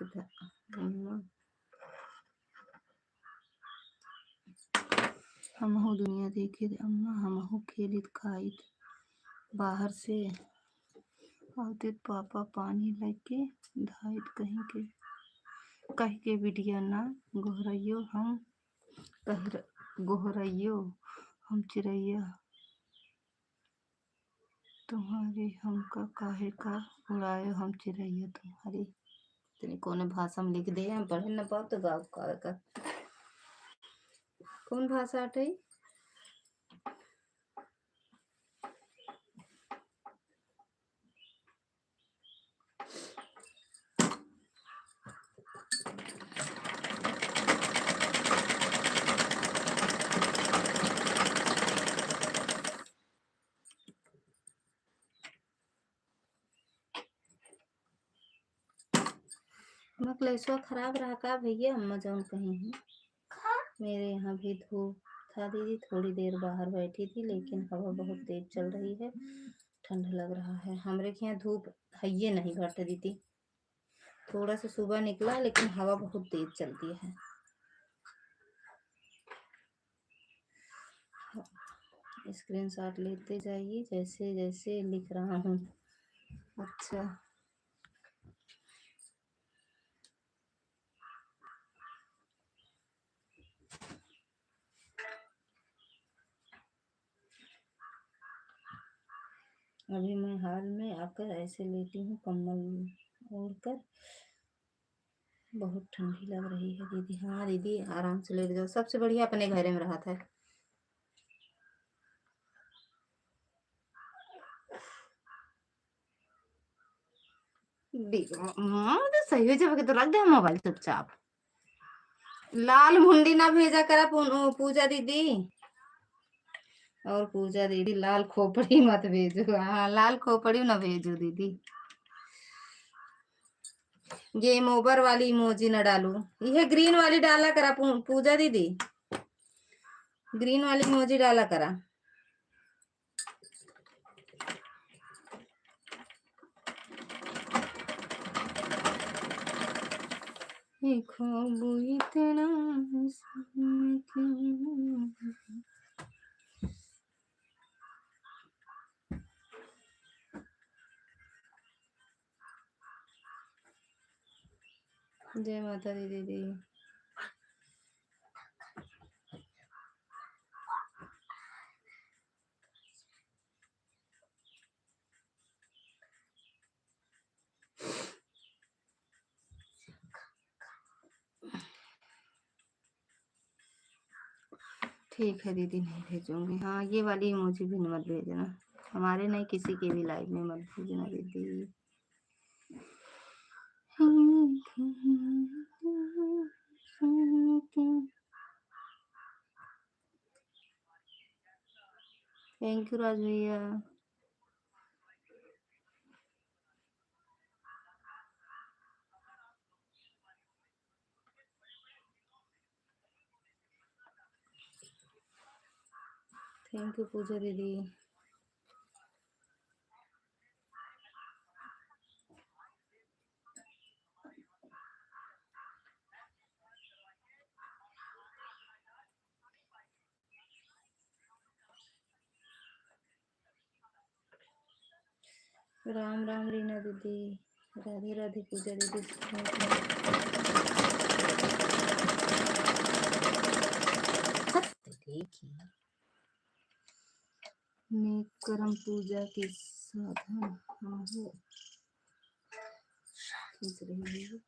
हम हो दुनिया देखे अम्मा, हम हो खेलित खाइत बाहर से आते पापा पानी लेके धाइत कहीं के बिटिया ना गोहरइयो हम गोहरइयो हम चिड़ैया तुम्हारी, हमका काहे का उड़ायो हम चिड़ैया तुम्हारी। इतनी कौन भाषा में लिख दे, हम पढ़े न पाओ तो गाँव का कौन भाषा हटे। मकलेश्वर खराब रहा का भैया, अम्मा जौन कहीं है। मेरे यहाँ भी धूप था दीदी, थोड़ी देर बाहर बैठी थी लेकिन हवा बहुत तेज चल रही है, ठंड लग रहा है। हमरे के यहाँ धूप है ये नहीं घट दीदी, थोड़ा सा सुबह निकला लेकिन हवा बहुत तेज चलती है। स्क्रीनशॉट लेते जाइए जैसे जैसे लिख रहा हूँ। अच्छा अभी मैं हाल में आकर ऐसे लेटी हूँ कम्बल ओढ़कर, बहुत ठंडी लग रही है दीदी। हाँ दीदी आराम से लेट जाओ, सबसे बढ़िया अपने घर में रहा था। तो सही हो जाएगा तो रख दे मोबाइल चुपचाप। लाल मुंडी ना भेजा करा पूजा दीदी, और पूजा दीदी लाल खोपड़ी मत भेजो। हाँ लाल खोपड़ी ना भेजो दीदी, गेम ओवर वाली इमोजी न डालो, यह ग्रीन वाली डाला करा पूजा दीदी, ग्रीन वाली इमोजी डाला करा। ख्वाब इतना जय माता दी दीदी। ठीक है दीदी नहीं भेजूंगी। हाँ ये वाली इमोजी भी मत भेजना, हमारे नहीं किसी के भी लाइव में मत भेजना दीदी। थैंक यू राज भैया। थैंक यू पूजा दीदी। राम राम रीना दीदी, राधे राधे पूजा दीदी। नेक कर्म पूजा के साधन हो रही है।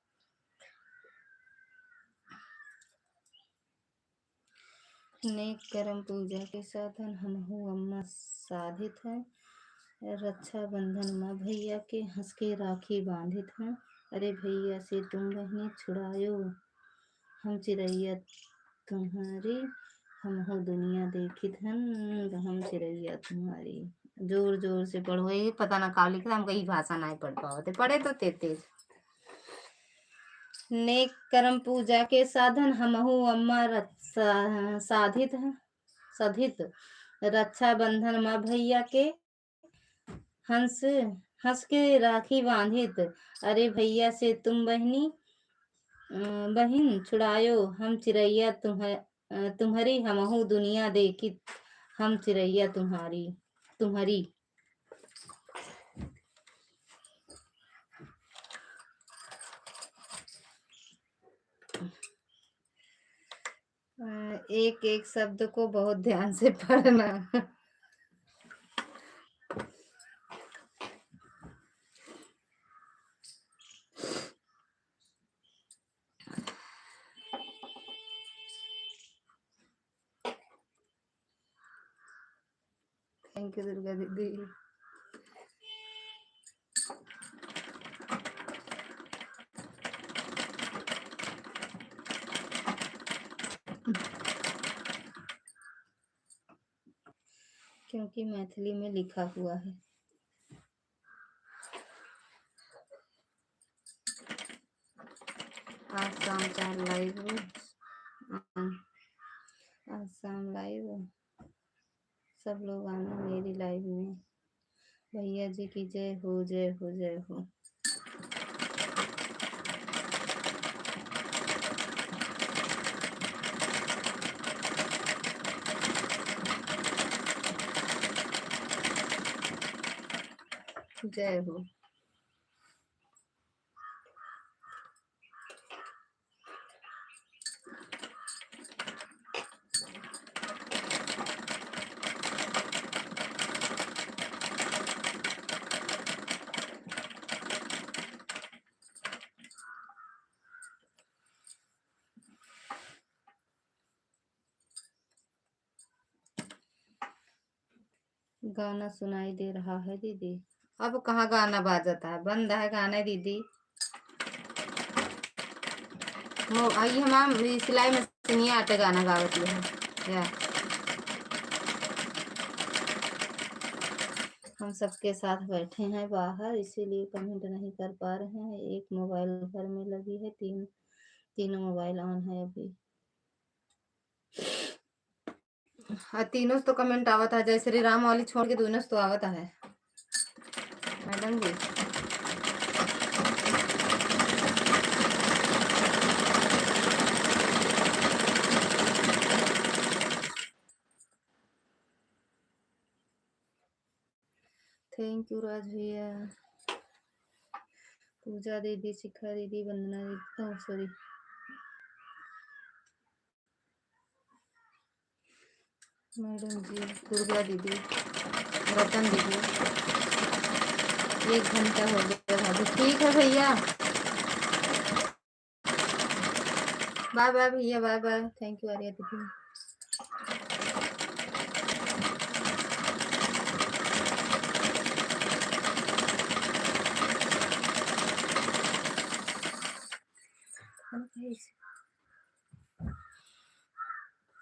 नेक कर्म पूजा के साधन हम हो अम्मा साधित है, रक्षा बंधन माँ भैया के हंस के राखी बांधित हैं। अरे भैया से तुम बहनी छुड़ायो, हम चिड़ैया तुम्हारी, हम हो दुनिया देखित हन, हम चिड़ैया तुम्हारी। जोर जोर से पढ़ो, ये पता ना का लिख रहा, हम कहीं भाषा नहीं पढ़ पाते, पढ़े तो तेज। नेक कर्म पूजा के साधन हमहु अम्मा साधित है, साधित रक्षा बंधन माँ भैया के हंस हंस के राखी बांधित। अरे भैया से तुम बहनी बहन छुड़ायो, हम चिड़ैया तुम्हारी, हमहु दुनिया देखी, हम चिड़ैया तुम्हारी तुम्हारी। एक एक शब्द को बहुत ध्यान से पढ़ना। थैंक यू दुर्गा दीदी। क्योंकि मैथिली में लिखा हुआ है। आज शाम 4 लाइव, आज शाम लाइव, सब लोग आना मेरी लाइव में। भैया जी की जय हो, जय हो, जय हो। जय हो। गाना सुनाई दे रहा है दीदी। अब कहाँ गाना बाजता है, बंद है गाना दीदी। आई हमाम सिलाई मशीन आटे गाना गावती है या हम सबके साथ बैठे हैं बाहर, इसीलिए कमेंट नहीं कर पा रहे हैं। एक मोबाइल घर में लगी है, तीनों मोबाइल ऑन है अभी। हाँ, तीनों तो कमेंट आवत है, जय श्री राम वाली छोड़ के दोनों तो आवत है madam ji. Thank you Raj भैया, पूजा दीदी, शिखा दीदी, वंदना दीदी, सॉरी मैडम जी, दुर्गा दीदी, रतन दीदी। 1 घंटा हो गया भाभी। ठीक है भैया, बाय बाय भैया, bye bye. Thank you Arya दीदी।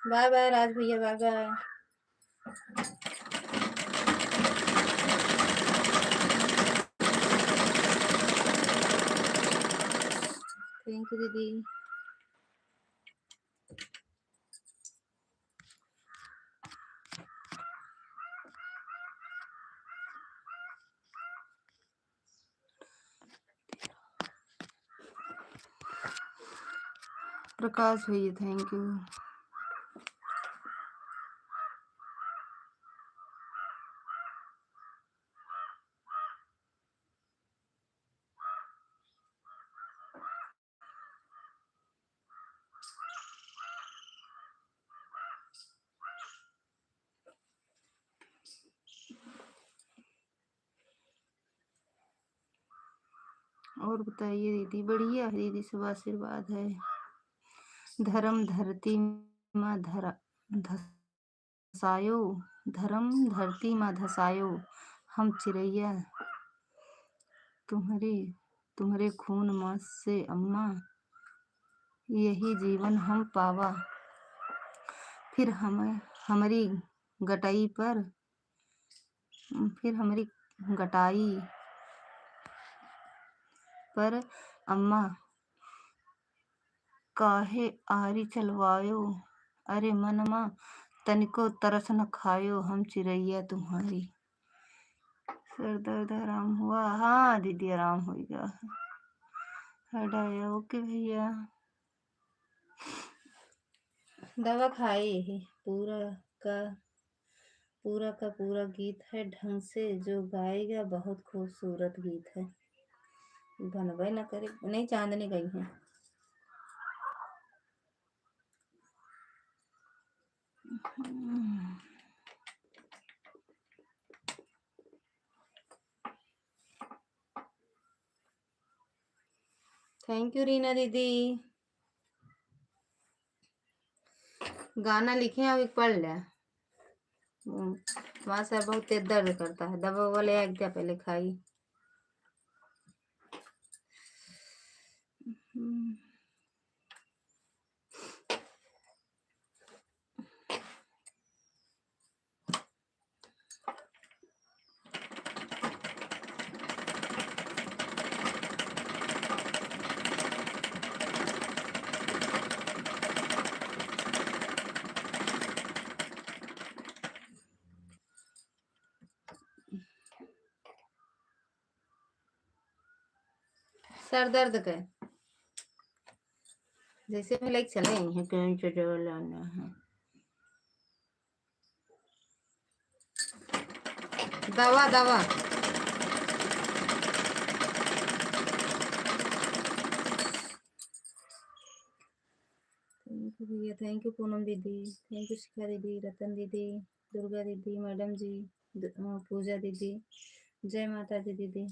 बाय बाय राज भैया, बाय बाय। थैंक यू दीदी। प्रकाश भैया थैंक यू। और बताइए दीदी। बढ़िया है दीदी, सब आशीर्वाद है। धर्म धरती माँ धसायो, धर्म धरती माँ धसायो, हम चिड़ैया तुम्हारे खून माँ से अम्मा, यही जीवन हम पावा। फिर हमारी गटाई पर अम्मा काहे आरी चलवायो, अरे मनमा तनिको तरस न खायो, हम चिड़ैया तुम्हारी। सर दर्द आराम हुआ? हाँ दीदी आराम हो गया, हटाया। ओके भैया, दवा खाई ही। पूरा का पूरा गीत है ढंग से, जो गाएगा बहुत खूबसूरत गीत है। बनवाई ना करे, नहीं चांदनी गई है। थैंक यू रीना दीदी। गाना लिखे अभी पढ़ ले। वहाँ से बहुत तेज दर्द करता है, दवा वाले एक दिया पहले खाई। सर दर्द का जैसे में लाइक चले हैं कौन सा दवा लाना है दवा दवा थैंक यू भैया थैंक यू पूनम दीदी थैंक यू शिखा दीदी रतन दीदी दुर्गा दीदी मैडम जी पूजा दीदी जय माता दी दीदी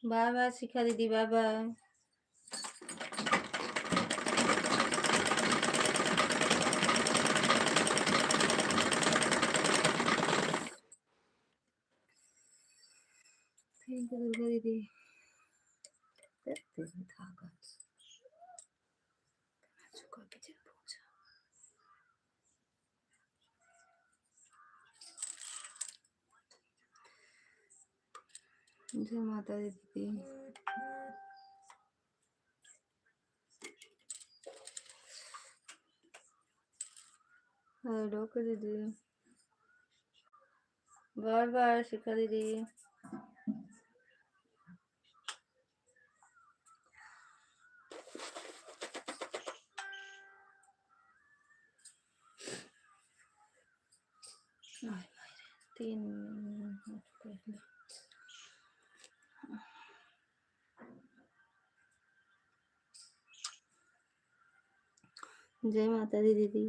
बाय बाय शिखा दीदी bye bye thank you Durga दीदी धागा चुका किचन पहुंचा जय माता दी दीदी हेलो दीदी बाय बाय शिखा दीदी तीन पहले जय माता दी दीदी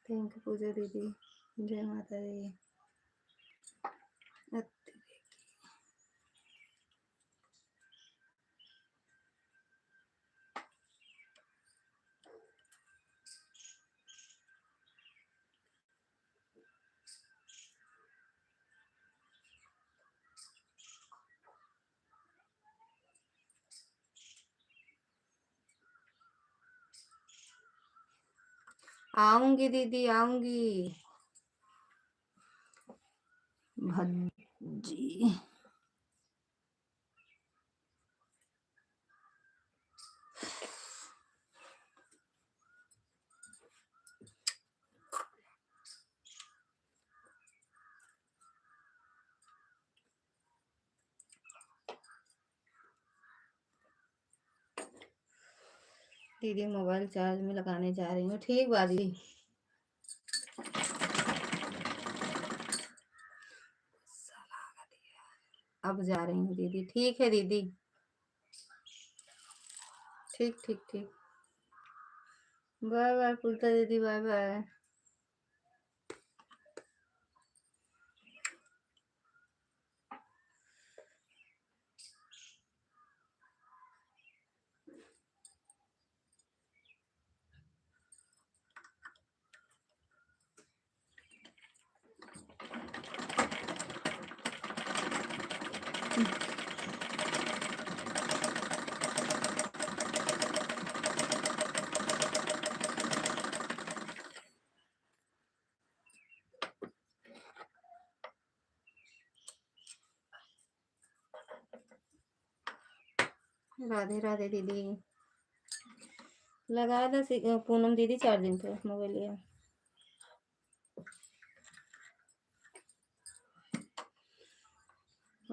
थैंक यू पूजा दीदी जय माता दी आऊंगी दीदी आऊंगी भज्जी दीदी मोबाइल चार्ज में लगाने जा रही हूँ ठीक बात दीदी अब जा रही हूँ दीदी ठीक है दीदी ठीक ठीक ठीक बाय बाय पुलता दीदी बाय बाय राधे राधे दीदी लगा था पूनम दीदी चार्जिंग पे मोबाइल लिया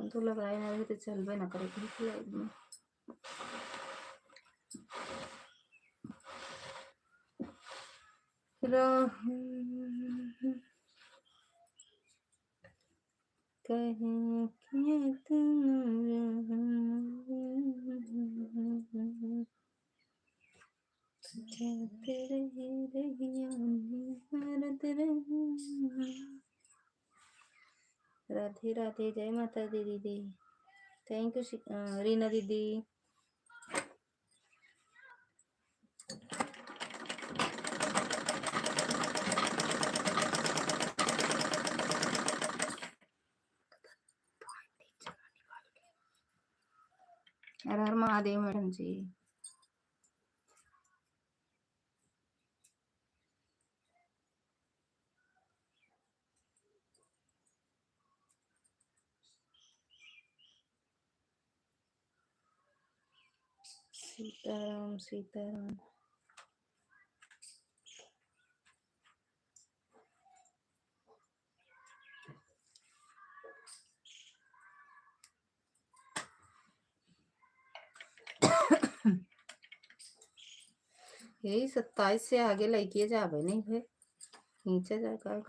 तो लगाए ना तो चलबे ना करे लाइव में कहीं कि राधे राधे जय माता दी दीदी थैंक यू रीना दीदी हर हर महादेव मैडम जी सीताराम सीताराम। यही 27 से आगे लड़किए जाबे नहीं भाई, नीचे जा का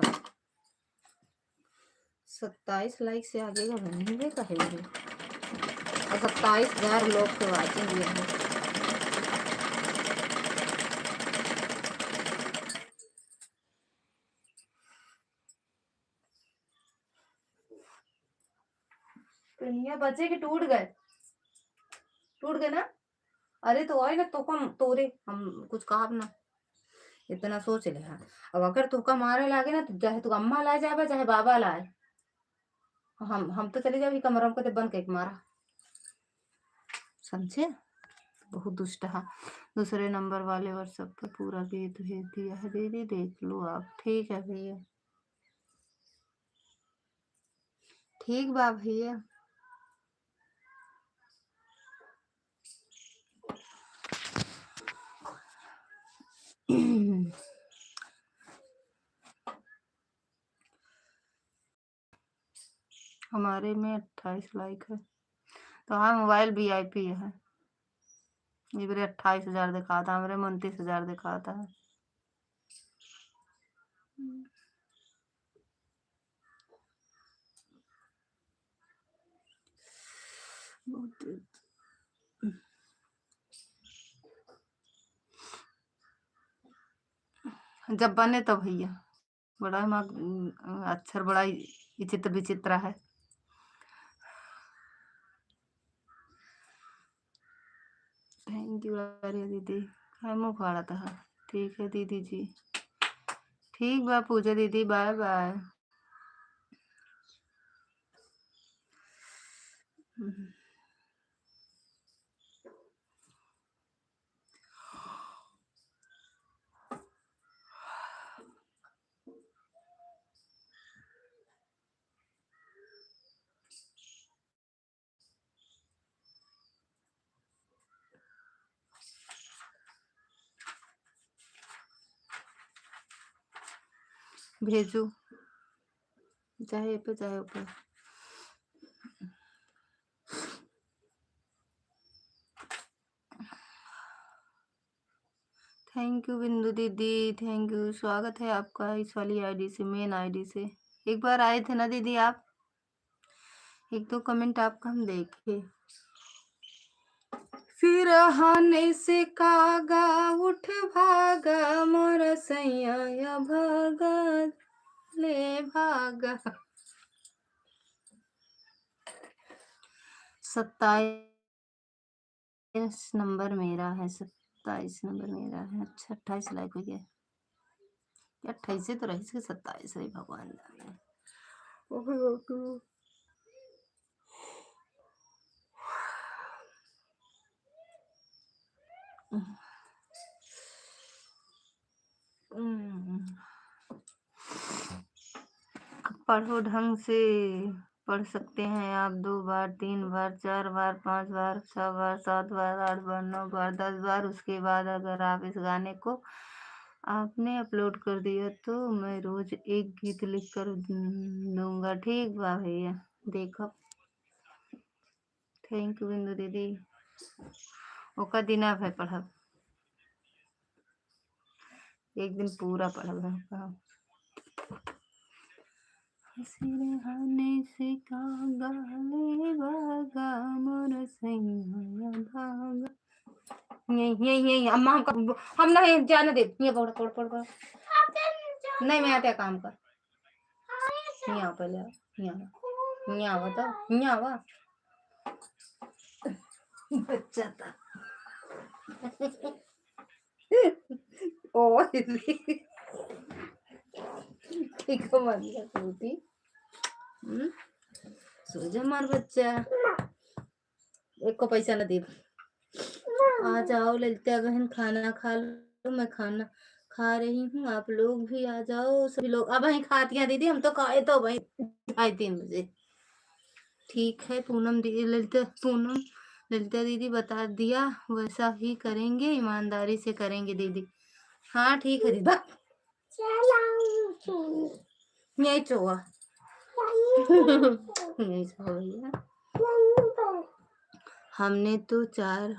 27 लाइक से आगे का नहीं है कहेंगे, और 27,000 लोग तो वाचिंग भी है। कन्हैया बचे के टूट गए ना। अरे तो आए ना तो कम तोरे हम कुछ कहा ना, इतना सोच ले। हाँ अब अगर तुका मारे लागे ना तो चाहे तू अम्मा लाए जाबे चाहे बाबा लाए, हम तो चले जाबे कमरा में बंद के मारा, समझे। बहुत दुष्ट है। दूसरे नंबर वाले व्हाट्सएप पे पूरा गीत भेज दिया है दीदी, देख लो आप। ठीक है भैया, ठीक बा भैया। हमारे में 28 लाइक है तो हाँ मोबाइल VIP है। ये मेरे 28,000 दिखाता है, मेरे 29,000 दिखाता है। जब बने तो भैया बड़ा अक्षर बड़ा विचित्र विचित्र है। थैंक यू अरे दीदी, मुँह फाड़ा था। ठीक है दीदी जी, ठीक बा पूजा दीदी, बाय बाय। भेजू चाहे पे चाहे ऊपर। थैंक यू बिंदु दीदी, थैंक यू। स्वागत है आपका इस वाली आईडी से, मेन आईडी से। एक बार आए थे ना दीदी आप, एक दो कमेंट आपका हम देखे। सिरहाने से कागा उठ भागा, मोरा सैया भागा ले भागा। 27 नंबर मेरा है, 27 नंबर मेरा है। अच्छा 28 लाइक हो गया, 28 तो रही 27 रही, भगवान जाने। पढ़ो ढंग से, पढ़ सकते हैं आप 2 बार 3 बार 4 बार 5 बार 6 बार 7 बार 8 बार 9 बार 10 बार। उसके बाद अगर आप इस गाने को आपने अपलोड कर दिया तो मैं रोज एक गीत लिख कर दूंगा। ठीक बा भैया, देखो। थैंक यू बिंदु दीदी। ओका दिन आप है पढ़ब, एक दिन पूरा पढ़ब है। सिरहाने से कागा ले भागा, मोर सैया भागा। यही अम्मा हम नहीं जाने दे। ये पढ़ पढ़ पढ़ पढ़। नहीं मैं आते काम कर। यहाँ पहले यहाँ बता, यहाँ वा बच्चा था। ओ ठीक है मानिए सोती। सो जा मार बच्चा, एक को पैसा न दे। आ जाओ ललिता बहन, खाना खा लो। मैं खाना खा रही हूँ, आप लोग भी आ जाओ। सभी लोग अब वही खाती हैं दीदी, हम तो खाए तो वही 2:30 बजे। ठीक है पूनम दीदी, ललिता पूनम ललिता दीदी बता दिया, वैसा ही करेंगे, ईमानदारी से करेंगे दीदी। हाँ ठीक है दीदी। यही चोआ यही सो भैया। हमने तो 4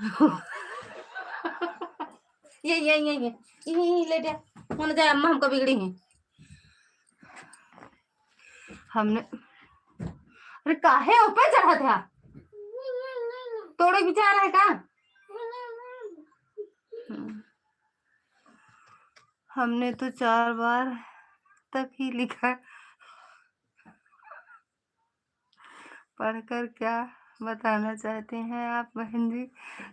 ये ले जा होने जाए अम्मा, हमको बिगड़ी है। हमने अरे काहे ऊपर चढ़ा था, तोड़े विचार है का? हमने तो 4 बार तक ही लिखा, पढ़कर क्या बताना चाहते हैं आप बहन जी?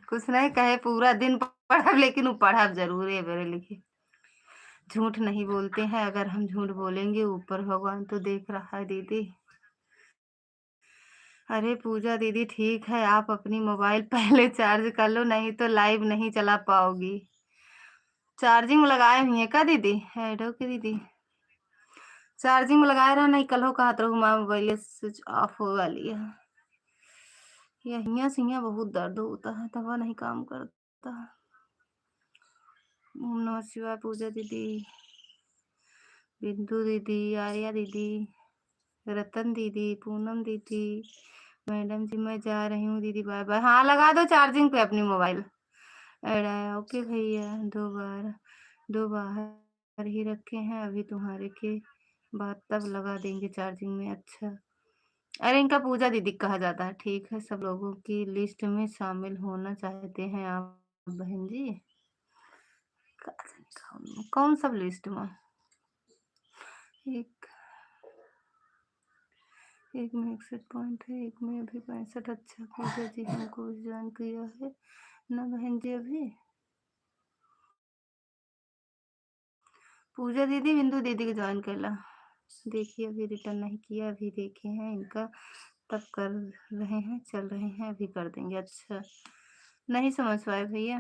कुछ नहीं कहे, पूरा दिन पढ़ब लेकिन वो पढ़ब जरूर है मेरे लिखे। झूठ नहीं बोलते हैं, अगर हम झूठ बोलेंगे ऊपर भगवान तो देख रहा है दीदी। अरे पूजा दीदी ठीक है, आप अपनी मोबाइल पहले चार्ज कर लो, नहीं तो लाइव नहीं चला पाओगी। चार्जिंग लगाए हुई है का दीदी? हेडो की दीदी चार्जिंग में लगाए रहा, नहीं कल हो कहा तो मोबाइल स्विच ऑफ हो वाली है। यहाँ बहुत दर्द होता है, दवा नहीं काम करता। ओम नमः शिवाय। पूजा दीदी, बिंदु दीदी, आर्या दीदी, रतन दीदी, पूनम दीदी, मैडम जी मैं जा रही हूँ दीदी, बाय बाय। हाँ लगा दो चार्जिंग पे अपनी मोबाइल। ओके भैया, 2 बाहर ही रखे हैं, अभी तुम्हारे के बाद तब लगा देंगे चार्जिंग में। अच्छा, अरे इनका पूजा दीदी कहा जाता है। ठीक है, सब लोगों की लिस्ट में शामिल होना चाहते हैं आप बहन जी? कौन सब लिस्ट में? एक में 61 पॉइंट है, एक में अभी 65। अच्छा पूजा जी हमको ज्वाइन किया है ना बहन जी? अभी पूजा दीदी बिंदु दीदी को ज्वाइन कर ला। देखिए अभी रिटर्न नहीं किया, अभी देखे हैं इनका, तब कर रहे हैं, चल रहे हैं, अभी कर देंगे। अच्छा नहीं समझ पाए भैया?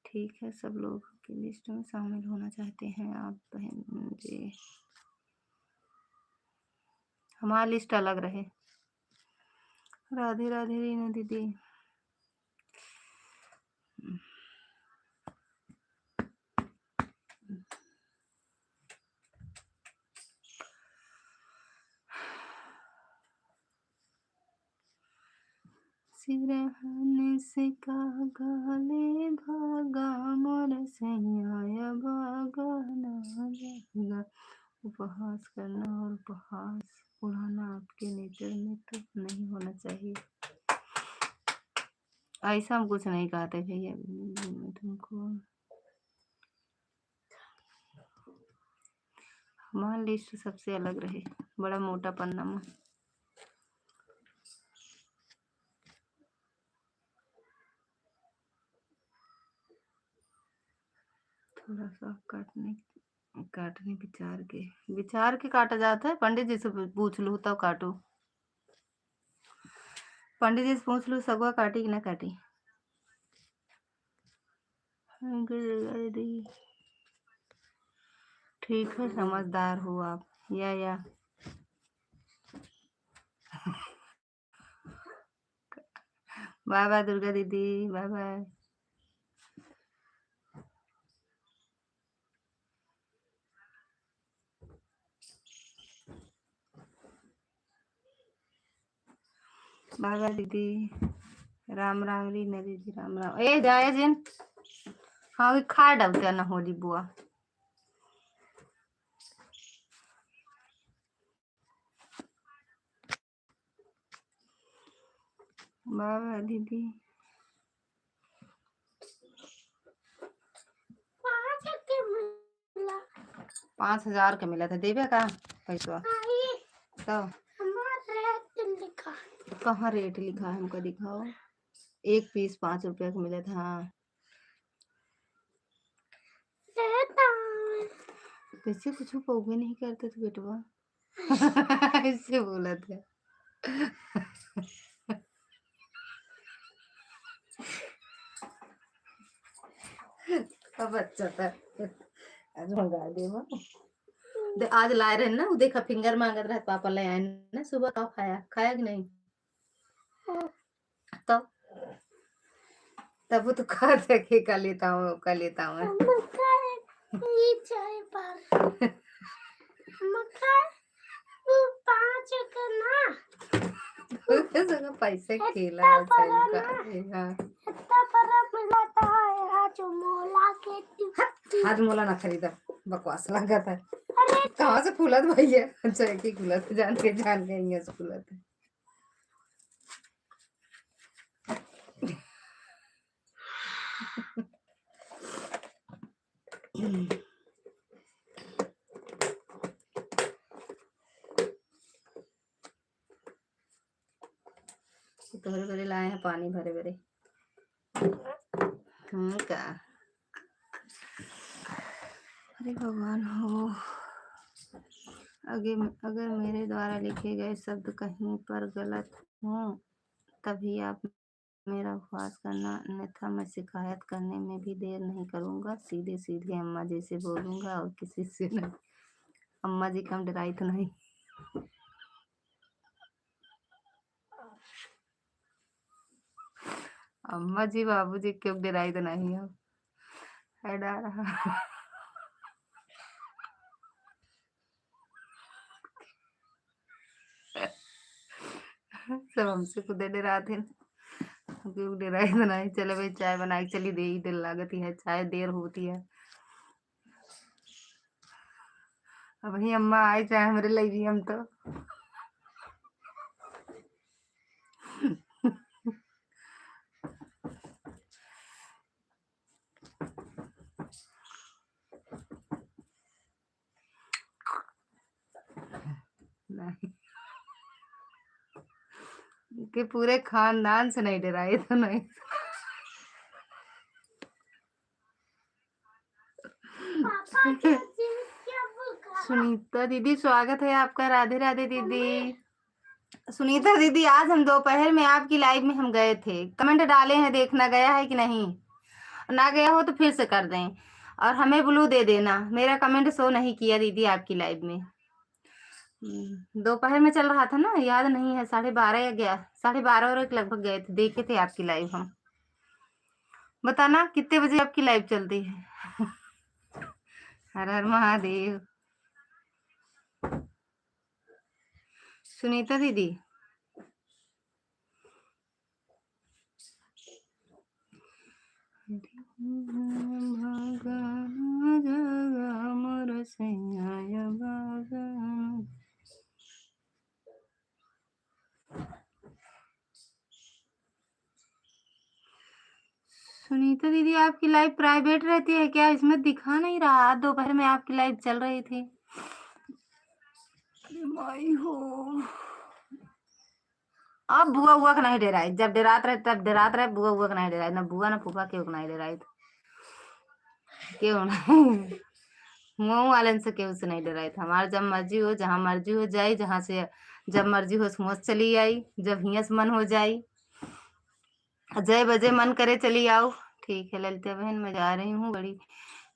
ठीक है, सब लोग की लिस्ट में शामिल होना चाहते हैं आप बहन जी? हमारा लिस्ट अलग रहे। राधे राधे रीना दीदी। सिरहने से कागले भागा मोर सैया भागा ना भागा। उपहास करना और उपहास उड़ाना आपके नेचर में तो नहीं होना चाहिए। ऐसा हम कुछ नहीं कहते भैया तुमको। हमारा लिस्ट सबसे अलग रहे, बड़ा मोटा पन्ना में। थोड़ा सा काटने विचार के काटा जाता है। पंडित जी से पूछ लू तब काटू। पंडित जी से पूछ लू सगुआ काटी कि ना काटी। ठीक है, समझदार हो आप। या बाय बाय दुर्गा दीदी, बाय बाय। बाय बाय दीदी, राम राम रीना दीदी, राम राम। ए जाए जिन हाँ खा डबते ना होली बुआ। बाय बाय दीदी। 5,000 का मिला था, देवे का पैसा तो कहाँ रेट लिखा है हमको दिखाओ। एक पीस 5 रुपया का मिला था। हाँ कैसे कुछ पौगे नहीं करते थे बेटवा ऐसे बोला था। अब अच्छा था, आज मंगा दे। आज लाए रहे ना, वो देखा फिंगर मांगत रहे, पापा ले आए ना सुबह। का खाया कि नहीं? तो तब तो कहा था कि कर लेता हूँ मक्का ये चाय पर मक्का वो 5 करना पैसे खेला इतना है बड़ा का ना। हाँ। इतना बड़ा मिलाता है आज मोला के टिप्पी। आज मोला ना खरीदा बकवास लगा था अरे कहाँ से फूलत भैया अच्छा है कि फूलत जान के यहाँ से फूलत तो भरे भरे लाए हैं पानी भरे भरे का अरे भगवान हो अगर मेरे द्वारा लिखे गए शब्द कहीं पर गलत हों तभी आप मेरा उपवास करना अन्यथा मैं शिकायत करने में भी देर नहीं करूँगा सीधे सीधे अम्मा जी से बोलूँगा और किसी से नहीं। अम्मा जी कम डराई तो नहीं अम्मा जी बाबू जी क्यों डराई तो नहीं अब है डरा सब हमसे खुद डरा थे क्यों डराई तो नहीं चले भाई चाय बनाई चली दे ही दिल लागत ही है चाय देर होती है अब वही अम्मा आई चाहे हमारे लिए भी हम तो नहीं कि पूरे खानदान से नहीं डराए तो नहीं पापा क्या बुका। सुनीता दीदी स्वागत है आपका राधे राधे दीदी सुनीता दीदी आज हम दोपहर में आपकी लाइव में हम गए थे कमेंट डाले हैं देखना गया है कि नहीं ना गया हो तो फिर से कर दें और हमें ब्लू दे देना मेरा कमेंट शो नहीं किया दीदी आपकी लाइव में दोपहर में चल रहा था ना याद नहीं है 12:30 या गया 12:30 और एक लगभग गए थे देखे थे आपकी लाइव हम बताना कितने बजे आपकी लाइव चलती है हर हर महादेव सुनीता दीदी सुनीता दीदी आपकी लाइव प्राइवेट रहती है क्या इसमें दिखा नहीं रहा दोपहर में आपकी लाइव चल रही थी माई हो अब बुआ हुआ का नहीं डराई जब डरात रहे तब डरात रहे बुआ हुआ का नहीं डराई ना बुआ ना फूफा क्यों नहीं डराई क्यों नहीं मुँह वाले से क्यों से नहीं डराई था हमारा जब मर्जी हो जहाँ मर्जी हो जाई जहाँ से जब मर्जी हो सुमह चली आई जब हियाँ से मन हो जाई जय बजे मन करे चली आओ ठीक है ललिता बहन मैं जा रही हूँ बड़ी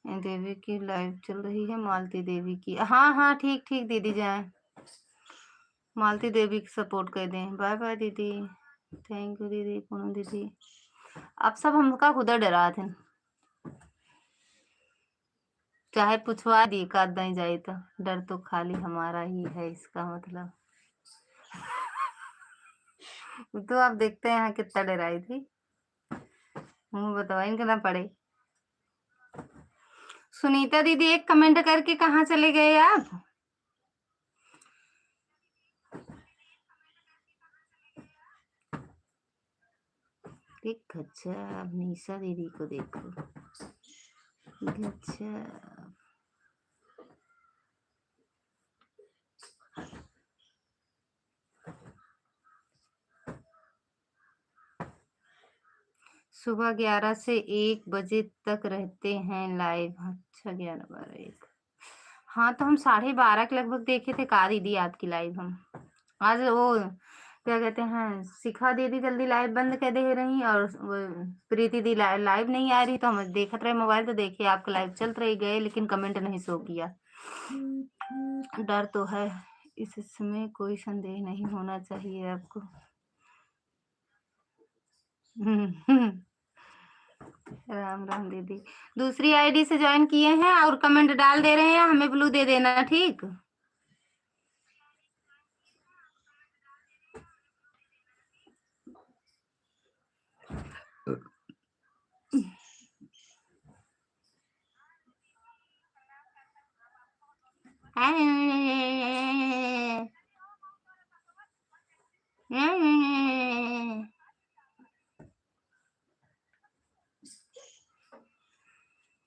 देवी की लाइव चल रही है मालती देवी की हाँ हाँ ठीक ठीक दीदी जाए मालती देवी की सपोर्ट कर दें बाय बाय दीदी थैंक यू दीदी पूनम दीदी आप सब हमका खुदा डरा थे चाहे पूछवा दी का दई जाए तो डर तो खाली हमारा ही है इसका मतलब तो आप देखते हैं यहाँ कितना डराई थी मुँह बताओ इनके ना पड़े सुनीता दीदी एक कमेंट करके कहाँ चले गए आप देख अच्छा अब निशा दीदी को देखो अच्छा सुबह 11 से 1 बजे तक रहते हैं लाइव अच्छा 11 12 1 हाँ तो हम 12:30 के लगभग देखे थे का दीदी आपकी लाइव हम आज वो क्या कहते हैं शिखा दीदी जल्दी लाइव बंद कर दे रही और वो प्रीति दी लाइव नहीं आ रही तो हम देखते रहे मोबाइल तो देखिए आपका लाइव चल रही गए लेकिन कमेंट नहीं शो किया डर तो है इसमें कोई संदेह नहीं होना चाहिए आपको राम राम दीदी। दूसरी आईडी से ज्वाइन किए हैं और कमेंट डाल दे रहे हैं, हमें ब्लू दे देना, ठीक।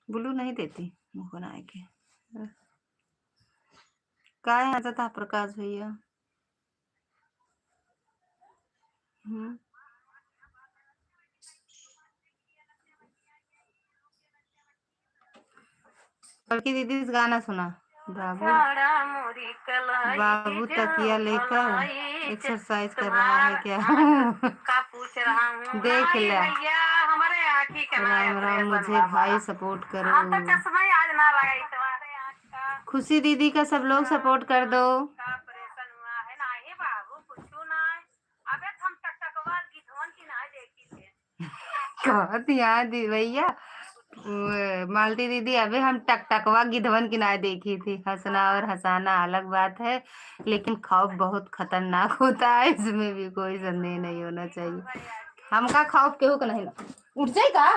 ब्लू नहीं देती मुँह बना के। काय आता था प्रकाश भैया। बल्कि दीदी इस गाना सुना, बाबू बाबू तकिया लेकर एक्सरसाइज कर रहा है क्या? का पूछ रहा हूँ देख ले। भैया हमारे आँखी के राम राम, मुझे भाई सपोर्ट करो। चश्मा ही आज ना लगाई तुम्हारे आँख का खुशी दीदी का सब लोग सपोर्ट कर दो। ऑपरेशन हुआ है ना ही बाबू कुछ ना। अबे हम टकटकवा गीतवन की ना देखी थे। कहती याद भैया मालती दीदी, अबे हम टकटकवा गिधवन की ना देखी थी। हंसना और हंसाना अलग बात है, लेकिन खौफ बहुत खतरनाक होता है, इसमें भी कोई संदेह नहीं होना चाहिए। हमका खौफ केहू का नहीं। उठ जाए का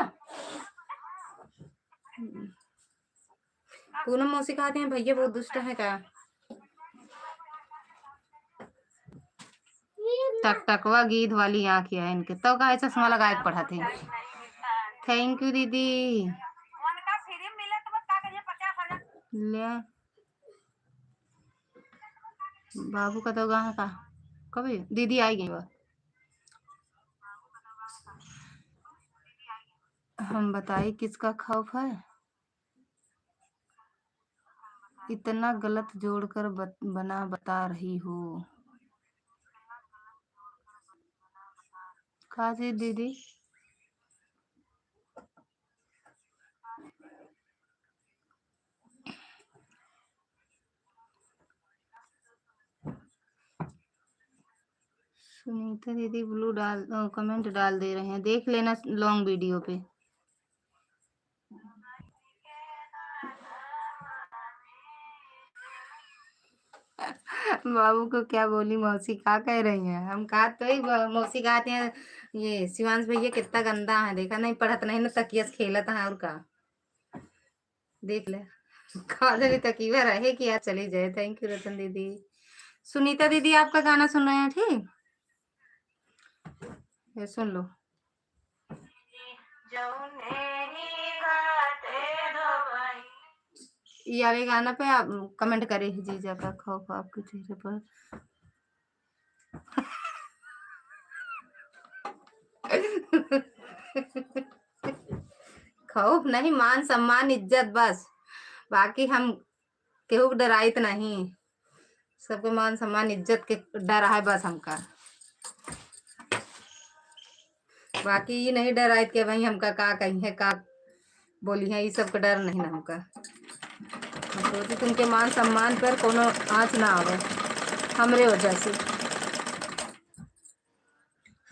पूनम मौसी कहते हैं भैया बहुत दुष्ट है का। टकटकवा गीत वाली आँख है इनके, तो का चश्मा लगाए के पढ़ा थे। थैंक यू दीदी। ले बाबू का तो गाँव का कभी दीदी आई गई। हम बताइए किसका खौफ है? इतना गलत जोड़कर बना बता रही हो। कहा जी दीदी? सुनीता दीदी ब्लू कमेंट डाल दे रहे हैं, देख लेना लॉन्ग वीडियो पे। बाबू को क्या बोली मौसी, क्या कह रही हैं? हम कहा तो ही मौसी कहते हैं ये शिवांश भैया कितना गंदा है, देखा नहीं पढ़त नहीं ना, तकिया से खेलता है और का देख ले। खाने भी तकीवा रहे कि यार चली जाए। थैंक यू रतन दीदी। सुनीता दीदी आपका गाना सुन रहे हैं, ठीक ये सुन लो। ये वाले गाना पे आप कमेंट करें जीजा का खौफ आपके चेहरे पर। खौफ नहीं, मान सम्मान इज्जत बस, बाकी हम केहू डराइत नहीं, सबके मान सम्मान इज्जत के डर है बस हमका। बाकी ये नहीं डराइत के भाई हमका का कही है का बोली है, ये सब का डर नहीं ना हमका। सोची तुमके मान सम्मान पर कोनो आँच ना आवे हमरे वजह से।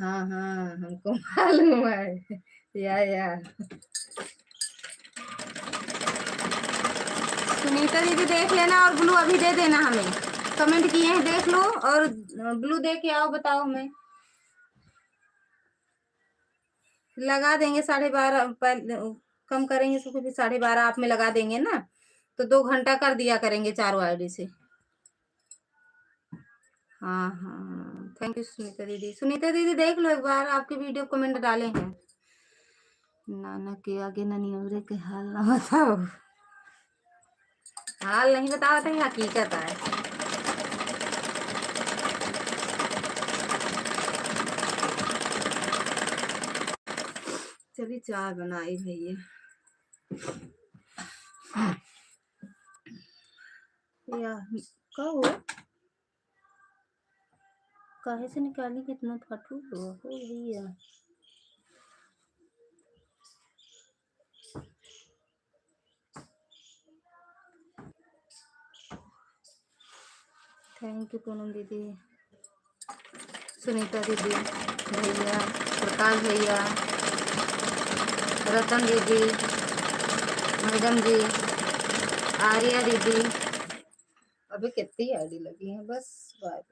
हाँ हाँ हमको मालूम है या सुनीता दीदी देख लेना और ब्लू अभी दे देना हमें, कमेंट किए हैं देख लो और ब्लू दे के आओ, बताओ हमें। लगा देंगे 12:30, कम करेंगे सबको भी 12:30 आप में लगा देंगे ना, तो 2 घंटा कर दिया करेंगे चारों आईडी से। हाँ हाँ थैंक यू सुनीता दीदी। सुनीता दीदी देख लो एक बार, आपके वीडियो कमेंट डाले हैं। नाना के आगे ननियवरे के हाल ना बताओ, हाल नहीं बताओ तो हकीकत है। चलिए चाय बनाई भैया। या कहो काहे से निकाली कितना फटू हो भैया। थैंक यू पूनम दीदी, सुनीता दीदी, भैया प्रकाश भैया, रतन दीदी, मैडम जी, आर्या दीदी। अभी कितनी आईडी लगी है बस बाय।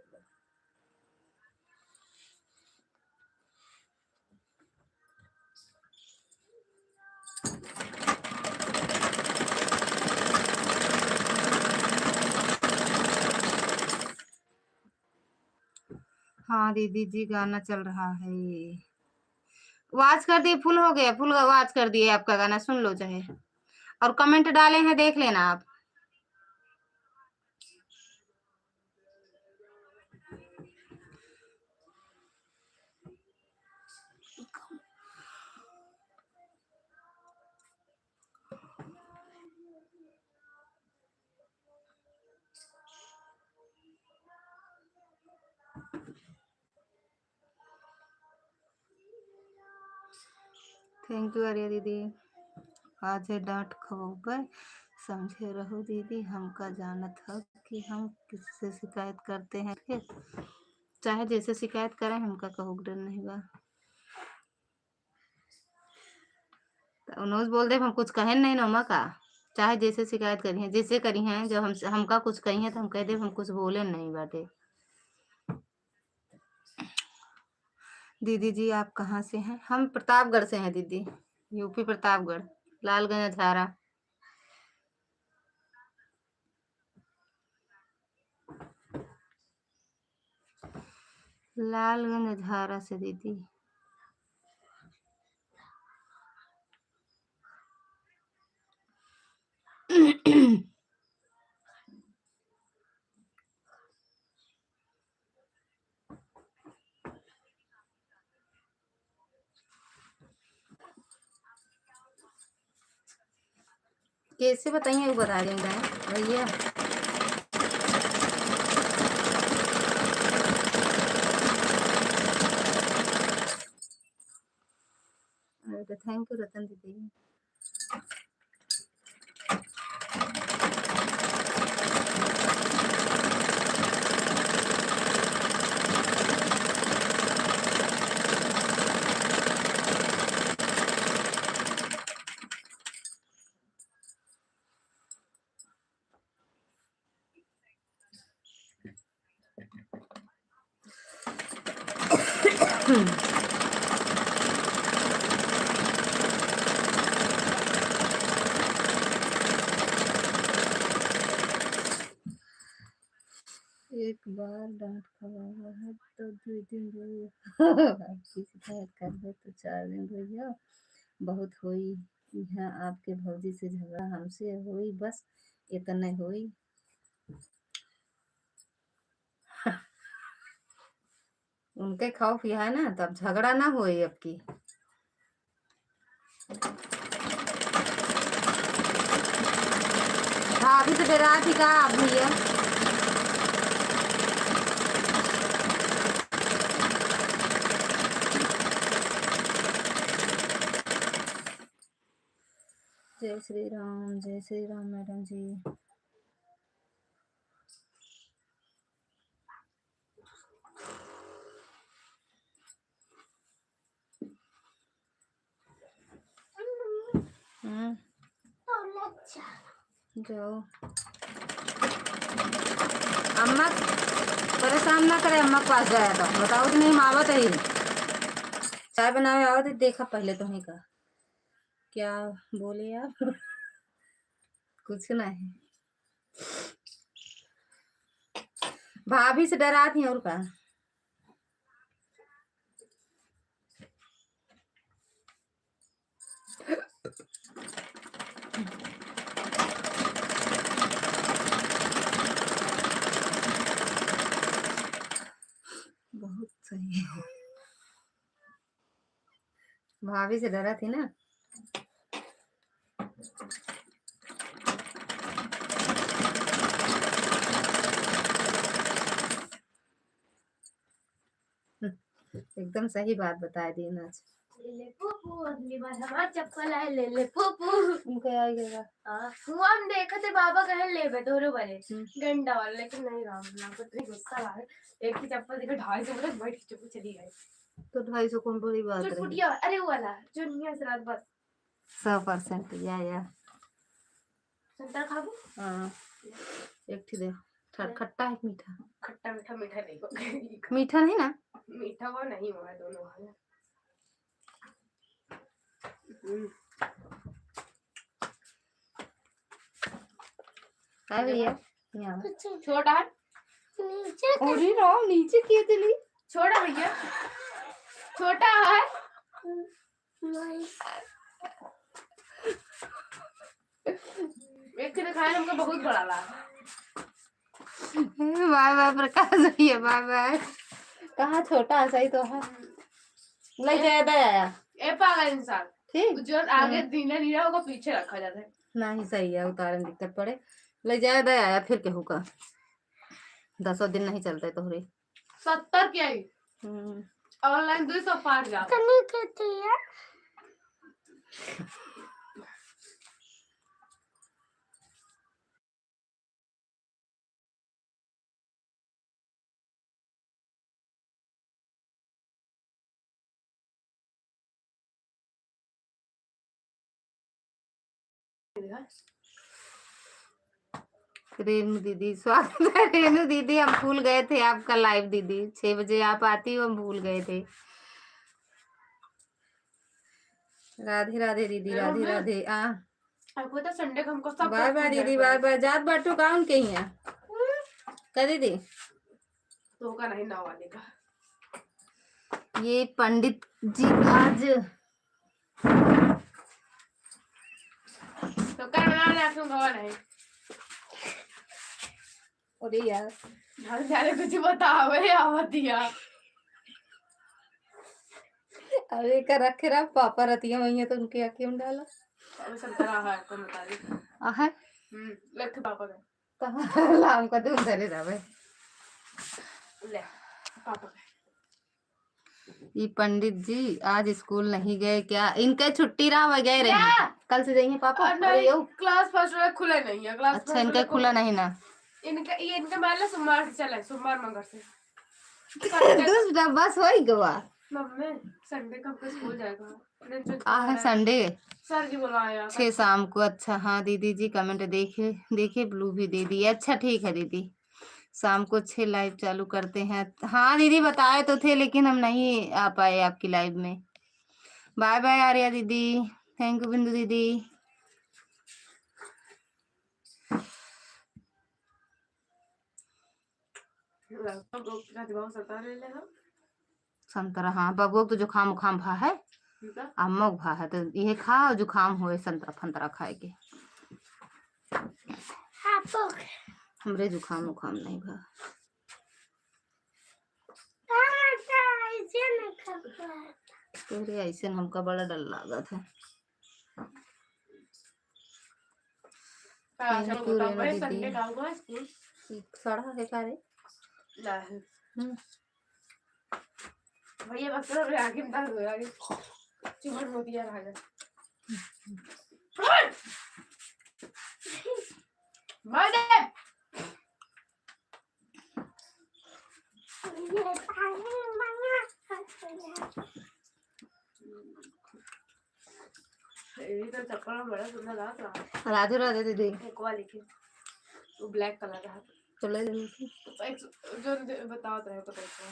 हाँ दीदी जी गाना चल रहा है, वाच कर दिए, फुल हो गया, फुल वाच कर दिए, आपका गाना सुन लो चाहे, और कमेंट डाले हैं देख लेना आप। थैंक यू आर्या दीदी। आज है डांट खबर, समझे रहो दीदी, हमका जानत है कि हम किससे शिकायत करते हैं, फिर चाहे जैसे शिकायत करें, हमका कहू डर नहीं बा। तो उन्होंने बोल दे हम कुछ कहें नहीं नोमा का, चाहे जैसे शिकायत करी है, जैसे करी हैं, जब हमका कुछ कही है तो हम कह दे हम कुछ बोले नहीं बाटे। दीदी जी आप कहाँ से हैं? हम प्रतापगढ़ से हैं दीदी, यूपी प्रतापगढ़, लालगंज अझारा। लालगंज अझारा से दीदी। कैसे बताइए, वो बता देंगे भैया। अरे थैंक यू रतन दीदी। एक बार डांट खवाया है तो 2 दिन आपकी शिकायत कर दे तो 4 दिन भैया बहुत होई। यहाँ आपके भौजी से झगड़ा हमसे होई, बस इतने होई। उनके खौफ यह है ना, तब झगड़ा ना होई आपकी। हाँ अभी तो डरा थी का आप भैया। जय श्री राम मैडम जी। जाओ अम्मा परेशान ना करे, अम्मा के पास जाया तो बताओ तो नहीं आवत है, चाय बनावे आवत है, देखा पहले तो ही का क्या बोले आप। कुछ नहीं, भाभी से डरा थी और का। बहुत सही है, भाभी से डरा थी ना। एकदम सही बात बता दी ना। ले पोपू अगली बार हमार चप्पल आए ले ले पोपू। उनके आएगा। हाँ हुआ हम देखा थे बाबा कहे ले बे दोनों बने गंडा वाला, लेकिन नहीं राम ना को इतनी गुस्सा आ रहा है। एक ही चप्पल देखो 250 रुपए बैठ के चुप चली गई। तो 250 कौन बड़ी बात रही। चुटपुटिया, अरे वो वाला जो नहीं है सलाद बस। 100% या संतरा खाबू? हाँ एक थी दे। खट्टा है कि मीठा? खट्टा मीठा, मीठा नहीं को मीठा नहीं ना? मीठा वो नहीं हुआ है, दोनों है। है भैया यहाँ छोटा है नीचे अरे राम नीचे किए दिली। छोटा भैया, छोटा है। एक दिन खाए हमको बहुत बड़ा लगा। बाय बाय प्रकाश भैया बाय बाय। कहाँ छोटा है सही तो है। ले जाया आया ए पागल इंसान, ठीक जो आगे दीना नीरा होगा पीछे रखा जाता है। नहीं सही है उतारने में दिक्कत पड़े। ले जाया आया फिर केहू का 10 दिन नहीं चलते तोहरे। 70 की आई ऑनलाइन 200 पार जा। कनी कहती है रेनू दीदी स्वागत है। रेनू दीदी हम भूल गए थे आपका लाइव दीदी 6 बजे आप आती हो हम भूल गए थे। राधे राधे दीदी राधे राधे आपको तो संडे को हमको सब बाय बाय दीदी बाय बाय। जात बाटो कौन के ही है का दीदी? तो का नहीं ना वाले का। ये पंडित जी आज तो कर बना ले आपको गवा नहीं। अरे यार ध्यान जाने कुछ बतावे आवतिया। अरे का रखे रहा पापा रतिया वही तो उनके आके में डाला। अब संतरा है को बता दी। है लेख पापा का कहाँ लाम का दूध धरे जावे। ले पापा का। ये पंडित जी आज स्कूल नहीं गए क्या? इनके छुट्टी रहा वगैरह रही कल से जाएंगे पापा। अरे यो क्लास फर्स्ट वाले खुले नहीं है। क्लास अच्छा इनका खुला नहीं ना। इनका ये इनका मान सोमवार से चले, सोमवार मंगल से। बस हो ही गवा। मम्मी संडे को आपका स्कूल जाएगा। है संडे सर जी बुलाया 6 शाम को। अच्छा हाँ दीदी जी कमेंट देखे देखे ब्लू भी दे दी। अच्छा ठीक है दीदी शाम को 6 लाइव चालू करते हैं। हाँ दीदी बताए तो थे लेकिन हम नहीं आ पाए आपकी लाइव में। बाय बाय आर्या दीदी। थैंक यू बिंदु दीदी। संतरा हाँ बबुआ तो जुकाम उखाम भा है अम्मक भा है तो ये खा जुकाम हुए संतरा फंतरा खाए के। हमरे जुकाम उखाम नहीं भा। तोरे ऐसे हमका बड़ा डर लागत है। संडे का होगा स्कूल सड़ा है का रे? भैया बस रे आगे में दर्द हो रहा है। चिमड़ मोतिया रहा है। मार दे। ये तो चप्पल बड़ा सुंदर था। राधे राधे दीदी। एक वाली थी वो ब्लैक कलर का तो ले ले जो बताओ तो है तो कैसा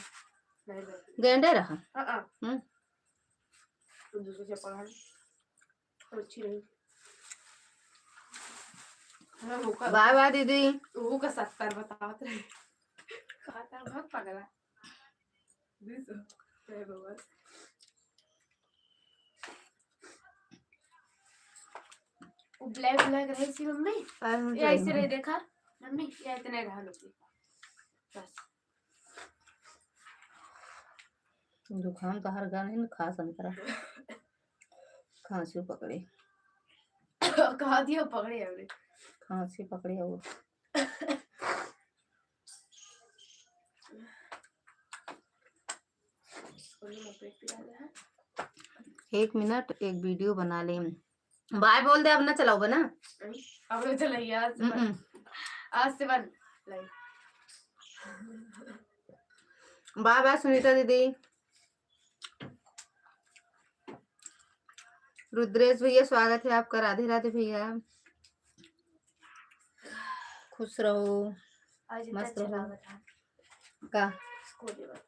नहीं दे गेंडे रहा। हां तो दूसरी चप्पल है अच्छी नहीं। बाय बाय दीदी। वो का 70 बताओ तो खाता बहुत पगला 200 है बाबा। वो ब्लैक ब्लैक रही सी मम्मी ये ऐसे नहीं देखा मम्मी ये इतने रहा लोग बस। जुकाम तो हर गाने में खा संतरा खांसी पकड़े कहा दिया पकड़े हमने खांसी पकड़े वो। एक मिनट एक वीडियो बना ले। बाय बोल दे अब ना चलाओ बना अब तो चलाइए आज से बंद बाय बाय सुनीता दीदी। रुद्रेश भैया स्वागत है आपका। राधे राधे भैया, खुश रहो, आज इतना मस्त अच्छा रहो। लगा था का स्कूल में।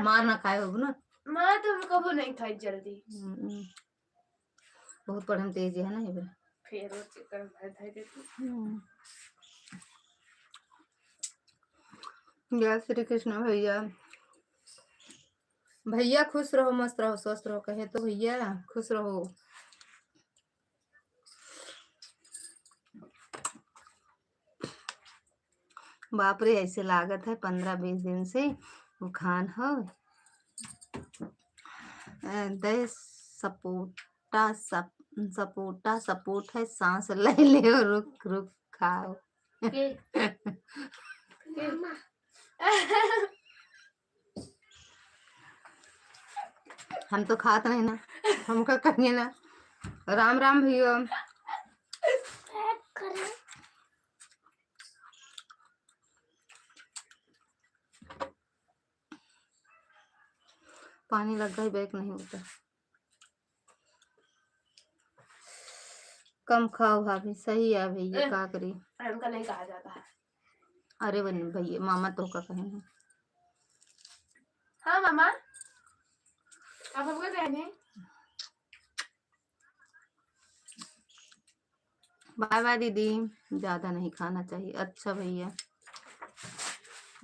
मार ना खाए हो ना। माँ तो कबो नहीं खाई जल्दी। बहुत पढ़म तेज है ना ये बेर। फिर वो चिकन भर धाई देती। जय श्री कृष्ण भैया। भैया खुश रहो, मस्त रहो, स्वस्थ रहो, कहे तो भैया खुश रहो। बाप रे, ऐसे लागत है 15-20 दिन से वो खान हो दे सपोटा सपोटा सपोर्ट है, सांस ले ले और रुक रुक खाओ। हम तो खाते नहीं ना, हम क्या करेंगे ना। राम राम भैया। पानी लग गई, बैक नहीं होता। कम खाओ भाभी, सही है भैया, क्या करी। हमका नहीं कहा जाता है। अरे बन भैया, मामा तो का कहेंगे। हाँ मामा, आप हमको कहने। बाय बाय दीदी, ज्यादा नहीं खाना चाहिए। अच्छा भैया,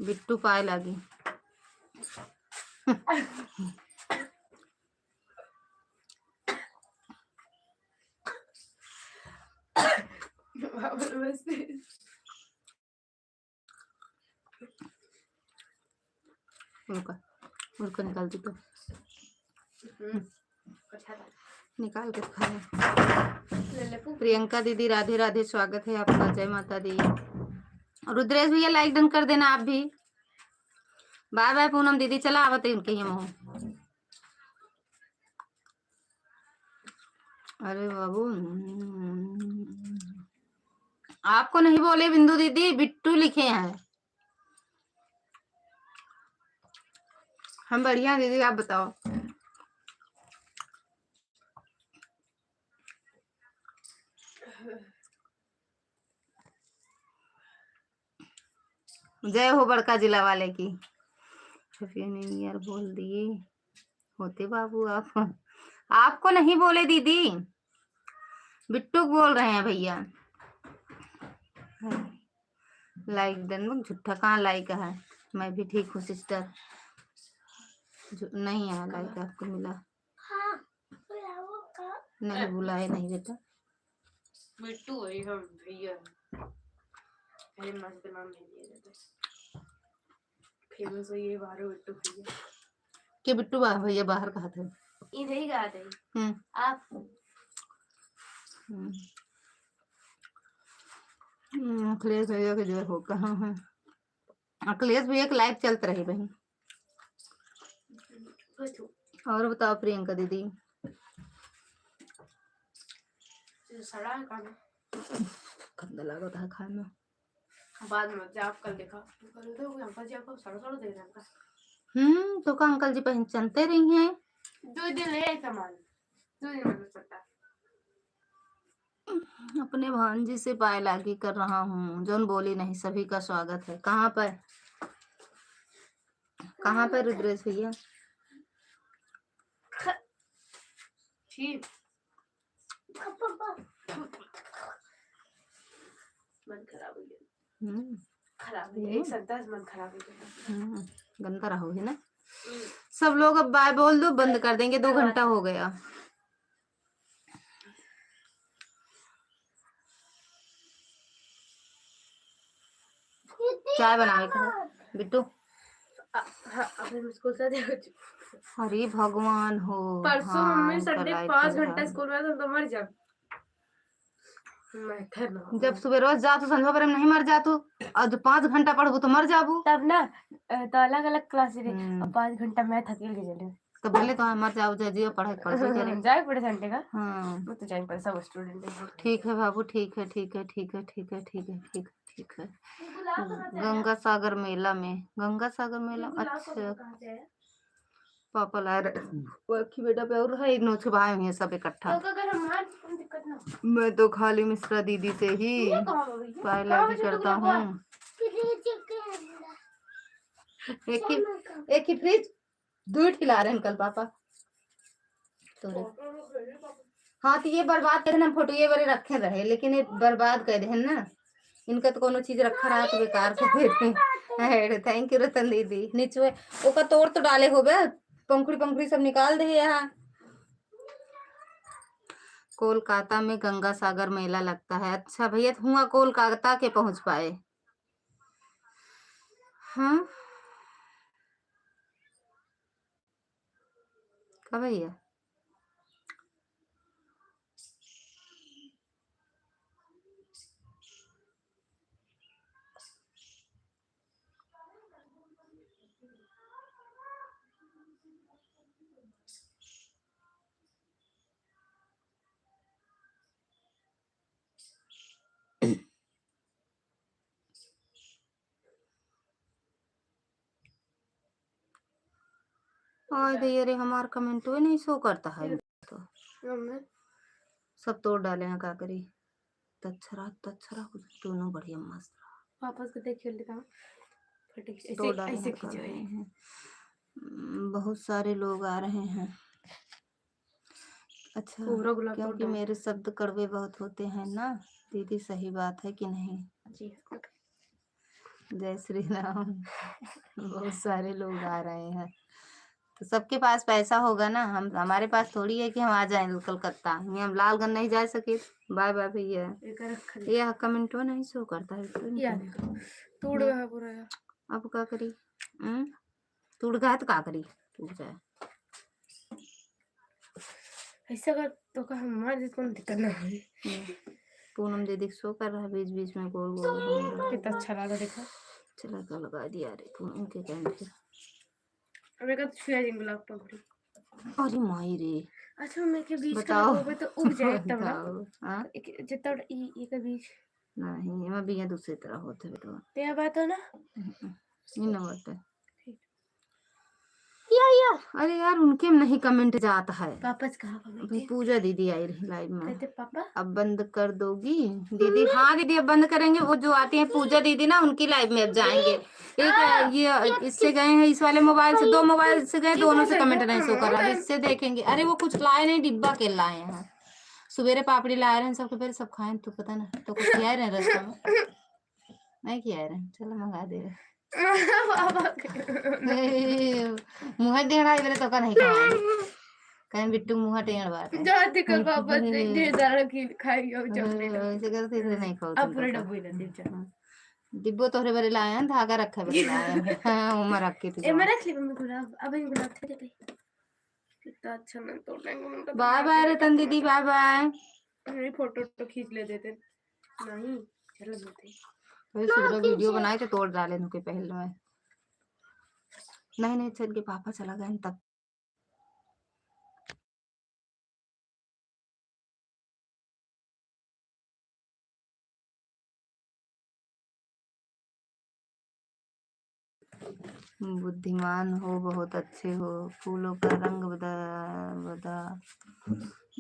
बिट्टू पाए लगी। रुका रुका, निकाल दी तो निकाल के खा ले। प्रियंका दीदी राधे राधे, स्वागत है आपका। जय माता दी। रुद्रेश भैया लाइक डन कर देना आप भी। बाय बाय पूनम दीदी, चला आवत है उनके यहाँ। अरे बाबू, आपको नहीं बोले बिंदु दीदी, बिट्टू लिखे हैं। हम बढ़िया दीदी, आप बताओ। जय हो बड़का जिला वाले की। न्यू ईयर बोल दिए होते बाबू आप। आपको नहीं बोले दीदी, बिट्टू बोल रहे हैं भैया। लाइक डन, झूठा कहाँ लाइक है। मैं भी ठीक हूँ सिस्टर। नहीं आया लाइक, आपको मिला। नहीं बुलाए नहीं बेटा। बिट्टू है हम भैया। अरे मस्त नाम है, फेमस है ये बाहर बिट्टू भैया। के बिट्टू भैया बाहर कहा थे। इधर ही कहा थे आप। अखिलेश भैया के जो हो कहाँ है। अखिलेश भैया के लाइव चलते रही बहन। और बताओ प्रियंका दीदी। सड़ा है खाना, गंदा लगा था खाना। बाद में जब कल देखा कल तो अंकल जी आपको सड़ा सड़ा दे रहे हैं। तो का अंकल जी पहचानते रही हैं। 2 दिन ले सामान, 2 दिन में सकता। अपने भांजी से पाए लागी कर रहा हूँ। जोन बोली नहीं, सभी का स्वागत है। कहाँ पर रुद्रेश भैया। ठीक मन खराब हो गया। खराब हो गया, एक संतास मन खराब हो गया। गंदा रहो है ना। सब लोग अब बाय बोल दो, बंद कर देंगे। 2 घंटा हो गया। चाय बनावे का बिट्टू। स्कूल से अरे भगवान हो। परसों मम्मी संडे 5 घंटा स्कूल में तो मर जा। जब सुबह रोज जा तो संध्या पर नहीं मर जा तू। और 5 घंटा पढ़बू तो मर जाबू। तब ना तो अलग अलग क्लास है। 5 घंटा मैथ अकेले के चले तो बोले तो मर जाओ जियो पढ़ाई कर जाए पड़े संडे का। वो तो जाए पड़े सब स्टूडेंट। ठीक है बाबू, ठीक है ठीक है ठीक है ठीक है ठीक है ठीक है ठीक है। गंगा सागर मेला में। गंगा सागर मेला, अच्छा पापा ला रहे वो अक्की बेटा पे और है नो छुपाए हुए हैं सब इकट्ठा। तो अगर हम मार कोई दिक्कत ना हो। मैं तो खाली मिश्रा दीदी से ही ये कहाँ हो गई? पाए कहाँ लाके बजे करता तुमने हूँ। एक ही फ्रिज दूध खिला रहे हैं कल पापा तो। हाँ तो ये बर्बाद कर देना फोटो ये वाले रखे रहे लेकिन ये बर्बाद कर दे ना इनका तो कोनो चीज रखा रहा तो बेकार कर देते। थैंक यू रतन दीदी। नीचे ओका तोड़ तो डाले हो बे पंखुड़ी पंखुड़ी सब निकाल दे यहाँ। कोलकाता में गंगा सागर मेला लगता है। अच्छा भैया हुआ कोलकाता के पहुंच पाए। हाँ कब भैया और ये हमारा कमेंट ही नहीं शो करता है तो मम्मी सब तोड़ डाले हैं का करी। तच्छरा दोनों बढ़िया मस्त पापा को देख खेल लेता हूँ फटे तोड़ डाले ऐसे हैं कर खींचो रहे है। हैं। बहुत सारे लोग आ रहे हैं। अच्छा पूरा गुलाब तोड़ क्योंकि डाला। मेरे शब्द कड़वे बहुत होते हैं ना दीदी सही बात है कि नहीं। जी जय श्री राम। बहुत सारे लोग आ रहे हैं तो सबके पास पैसा होगा ना। हम हमारे पास थोड़ी है कि हम आ जाएं कलकत्ता ये हम लालगंज नहीं जा सके। बाय बाय भैया। एक रख ये कमेंट नहीं शो करता है तो यार देखो तोड़ रहा है पूरा यार। अब क्या करी टूट गया तो क्या करी टूट जाए। ऐसा कर तो का हम मार जिसको दिक्कत ना हो। पूनम दीदी शो कर रहा है बीच बीच में गोल गोल। कितना अच्छा लगा देखो। चला का लगा दिया रे पूनम के कहने फिर। अबे का छुआ जिन गुलाब पंखुड़ी। अरे माई रे अच्छा मैं के बीच का बताओ लगाओगे तो उग जाए तब ना। हाँ एक जितना ये का बीच नहीं मैं भी दूसरी तरह होते बेटा ते अब बात हो ना इन बात या अरे यार उनके में नहीं कमेंट जाता है। वापस कहा भाई पूजा दीदी आई रही लाइव में। कहते पापा अब बंद कर दोगी दीदी। हाँ दीदी अब बंद करेंगे। वो जो आती है पूजा दीदी ना उनकी लाइव में अब जाएंगे। एक ये इससे गए हैं इस वाले मोबाइल से 2 मोबाइल से गए दोनों से कमेंट नहीं शो कर रहा। इससे देखेंगे। अरे वो कुछ लाए नहीं डिब्बा के लाए हैं। सवेरे पापड़ी ला रहे हैं सबके पहले सब खाए तो पता ना तो कुछ खिला रहे हैं रास्ता में नहीं खिला रहे हैं। चलो मंगा दे रहे मुँह टेढ़ा इधर तो का नहीं खाए कहीं बिट्टू मुँह टेढ़ बात है जाती कल वापस दे दारा की खाई और चॉकलेट ऐसे करते इधर नहीं खाओ अब पूरा डब्बू ही दे चल डिब्बो तोहरे बरे लाए हैं धागा रखे बरे लाए हैं। हाँ उम्र रख के ए मैं रख ली मम्मी गुलाब अब इन गुलाब थे पे कितना अच्छा ना तोड़ लेंगे उनका। बाय बाय रतन दीदी बाय बाय। मेरी फोटो तो खींच ले देते नहीं चलो देते वही सुबह वीडियो बनाए थे तोड़ डाले उनके पहले में नहीं चल के पापा चला गए तब बुद्धिमान हो बहुत अच्छे हो फूलों का रंग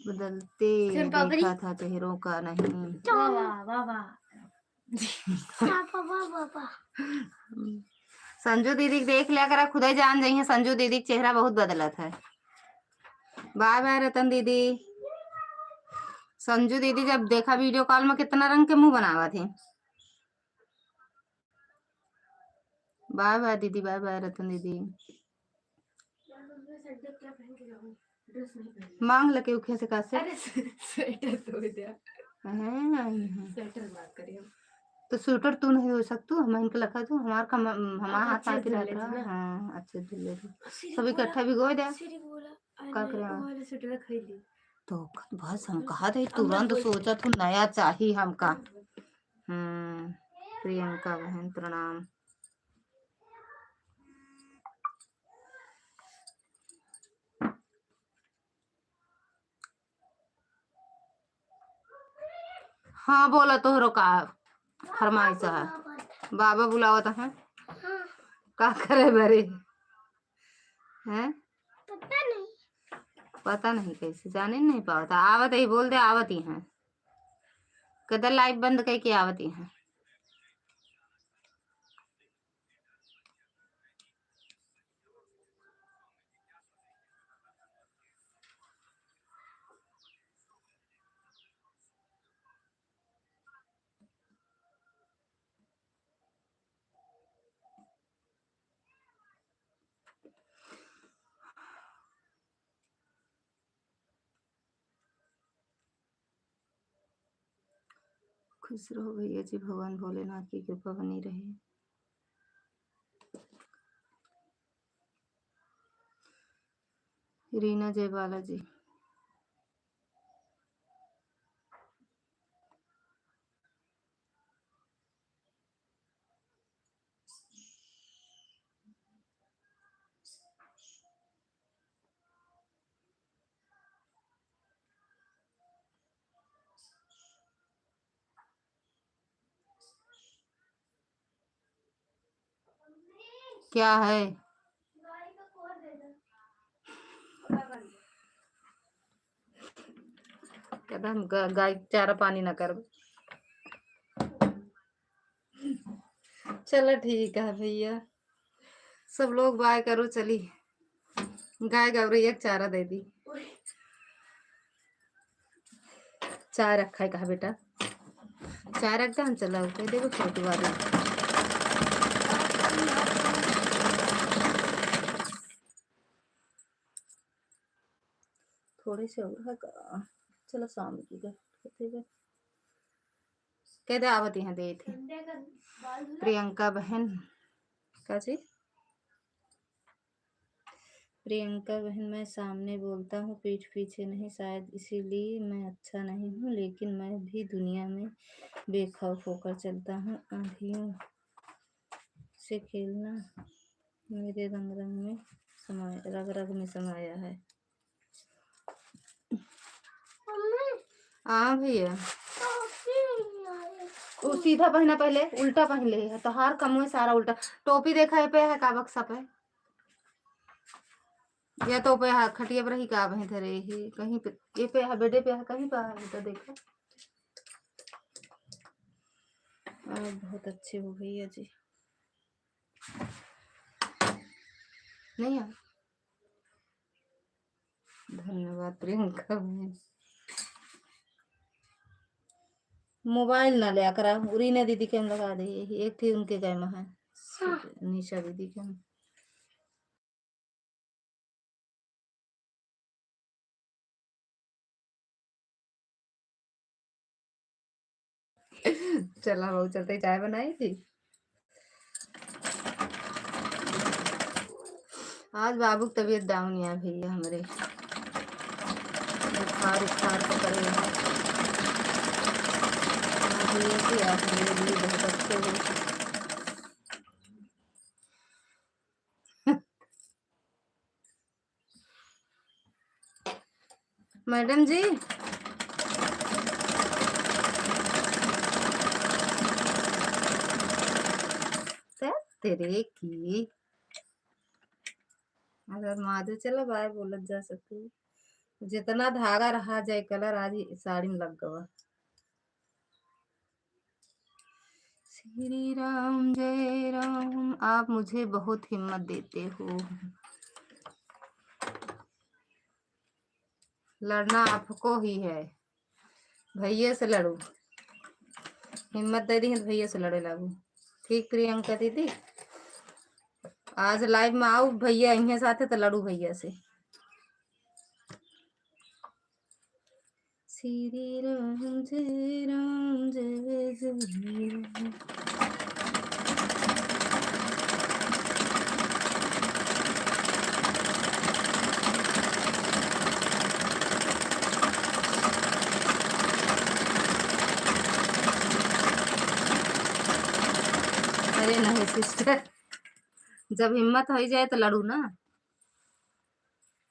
बदलते देखा था चेहरों का नहीं। वाह वाह वाह संजू दीदी देख लिया करा खुद ही जान जाइए। संजू दीदी का चेहरा बहुत बदलत है। बाय बाय रतन दीदी। संजू दीदी जब देखा वीडियो कॉल में कितना रंग के मुंह बनावा थे। बाय बाय दीदी बाय बाय रतन दीदी। मांग लगे उखे से कैसे अरे स्वेटर तो दिया स्वेटर बात करिए तो स्वेटर तू नहीं हो सकतू हम इनके लखा तू हमारा हाथ में के लग रहा। हाँ अच्छे दिले सब इकट्ठा भी गो दे का करे स्वेटर खरीद ली तो बस हम कहा थे तुरंत सोचा तू नया चाहिए हमका। प्रियंका बहन प्रणाम। हाँ बोला तोहरो का फरमाइश है। बाबा बुलावत है का करे बरे हैं पता नहीं कैसे जाने नहीं पाता। आवत ही बोल दे आवत ही है, कदर लाइव बंद कई के आवत ही है। खुश रहो भैया जी, भगवान भोलेनाथ की कृपा बनी रहे। रीना जय बालाजी। क्या है? कहता हम गाय चारा पानी ना कर। चलो ठीक है भैया, सब लोग बाय करो। चली गाय गौरी एक चारा दे दी। चाय रखा है कहा बेटा, चाय रख दे, हम चला उठे देखो छोटी वाली। थोड़े से और है का, चलो शाम की कह दे आवत यहाँ दे थे। प्रियंका बहन का जी, प्रियंका बहन मैं सामने बोलता हूँ पीठ पीछे नहीं, शायद इसीलिए मैं अच्छा नहीं हूँ, लेकिन मैं भी दुनिया में बेखौफ होकर चलता हूँ। आंधियों से खेलना मेरे रंग रंग में रग रग में समाया है। हाँ भैया, वो सीधा पहना, पहले उल्टा पहन ले तो हार कम है सारा उल्टा। टोपी देखा है पे है का बक्सा पे, या तो पे है खटिया पर ही का है धरे ही कहीं पे, ये पे है बेटे पे है कहीं पे है तो देखो। बहुत अच्छे हो भैया जी, नहीं है धन्यवाद प्रियंका। मोबाइल ना लिया करा, रीना दीदी के हम लगा दे, एक थी उनके गए में है निशा दीदी के हम। चला बहुत चलते चाय बनाई थी आज। बाबू की तबीयत डाउन है भैया हमारे, बुखार उखार तो करे आप मेरे लिए बहुत अच्छे हो। मैडम जी तेरे की अगर माधु चला बाय बोलत जा सकती, जितना धागा रहा जाए कलर आज साड़ी में लग गवा। श्री राम जय राम, आप मुझे बहुत हिम्मत देते हो। लड़ना आपको ही है, भैया से लड़ो, हिम्मत दे दी है भैया से लड़े लगू। ठीक प्रियंका दीदी, आज लाइव में आओ भैया यहाँ साथे तो लड़ू भैया से। श्री राम जय राम जय जय राम। अरे नहीं सिस्टर, जब हिम्मत हो जाए तो लड़ू ना,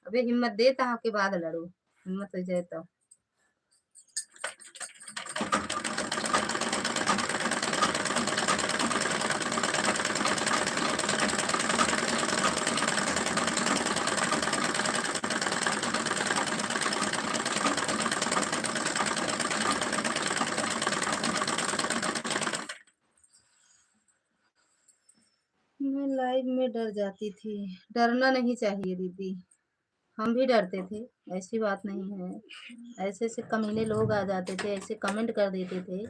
अबे हिम्मत देता के बाद लड़ू, हिम्मत हो जाए तो। लाइव में डर जाती थी। डरना नहीं चाहिए दीदी, हम भी डरते थे, ऐसी बात नहीं है। ऐसे ऐसे कमीने लोग आ जाते थे, ऐसे कमेंट कर देते थे।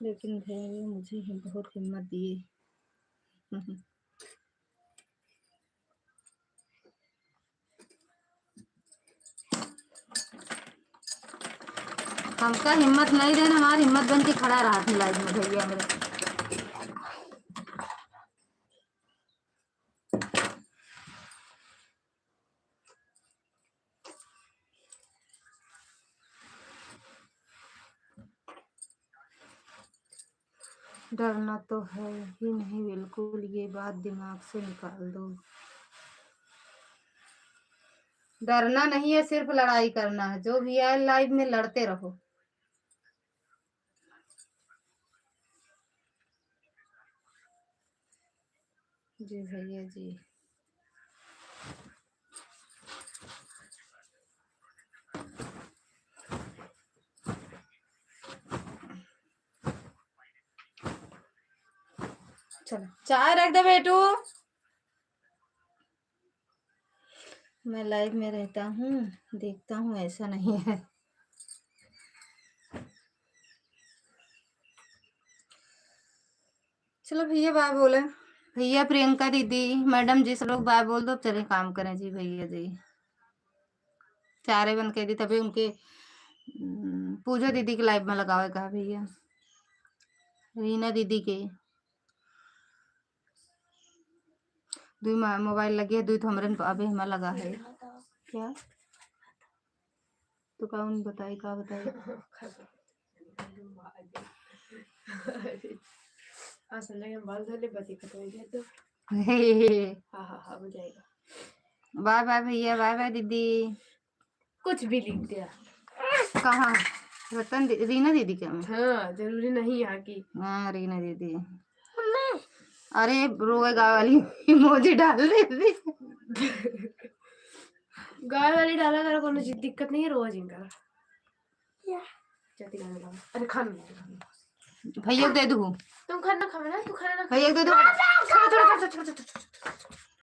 लेकिन भैया मुझे बहुत हिम्मत दिए। हमका हिम्मत नहीं देना, हमारी हिम्मत बन के खड़ा रहा थी लाइव में भैया मेरे। डरना तो है ही नहीं बिल्कुल, ये बात दिमाग से निकाल दो। डरना नहीं है, सिर्फ लड़ाई करना है। जो भी है लाइव में लड़ते रहो। जी भैया जी। चलो चाय रख दे बेटू। मैं लाइव में रहता हूँ, देखता हूँ, ऐसा नहीं है। चलो भैया बाय बोले। भैया प्रियंका दीदी मैडम जी सब लोग बाय बोल दो, चले काम करें जी भैया जी। चारे बन के दी तभी उनके पूजा दीदी के लाइव में लगावे कहा भैया, रीना दीदी के दुई मोबाइल लगे दुई तो हमरे अभी हमें लगा है। क्या तो कौन बताई का बताई। बाल धोले बती खत्म हो गया तो हाँ हाँ हाँ हो जाएगा। बाय बाय भैया, बाय बाय दीदी। कुछ भी लिख दिया। कहाँ रतन रीना दीदी क्या में? हाँ जरूरी नहीं यहाँ की। हाँ रीना दीदी। अरे रोएगा वाली इमोजी डाल रही थी। गाय वाली डाला करो, कोनो दिक्कत नहीं है, रोज इनका अरे खाना भैया दे दूँ? तुम खाना खाओ ना, तू खाना ना भैया दे दो।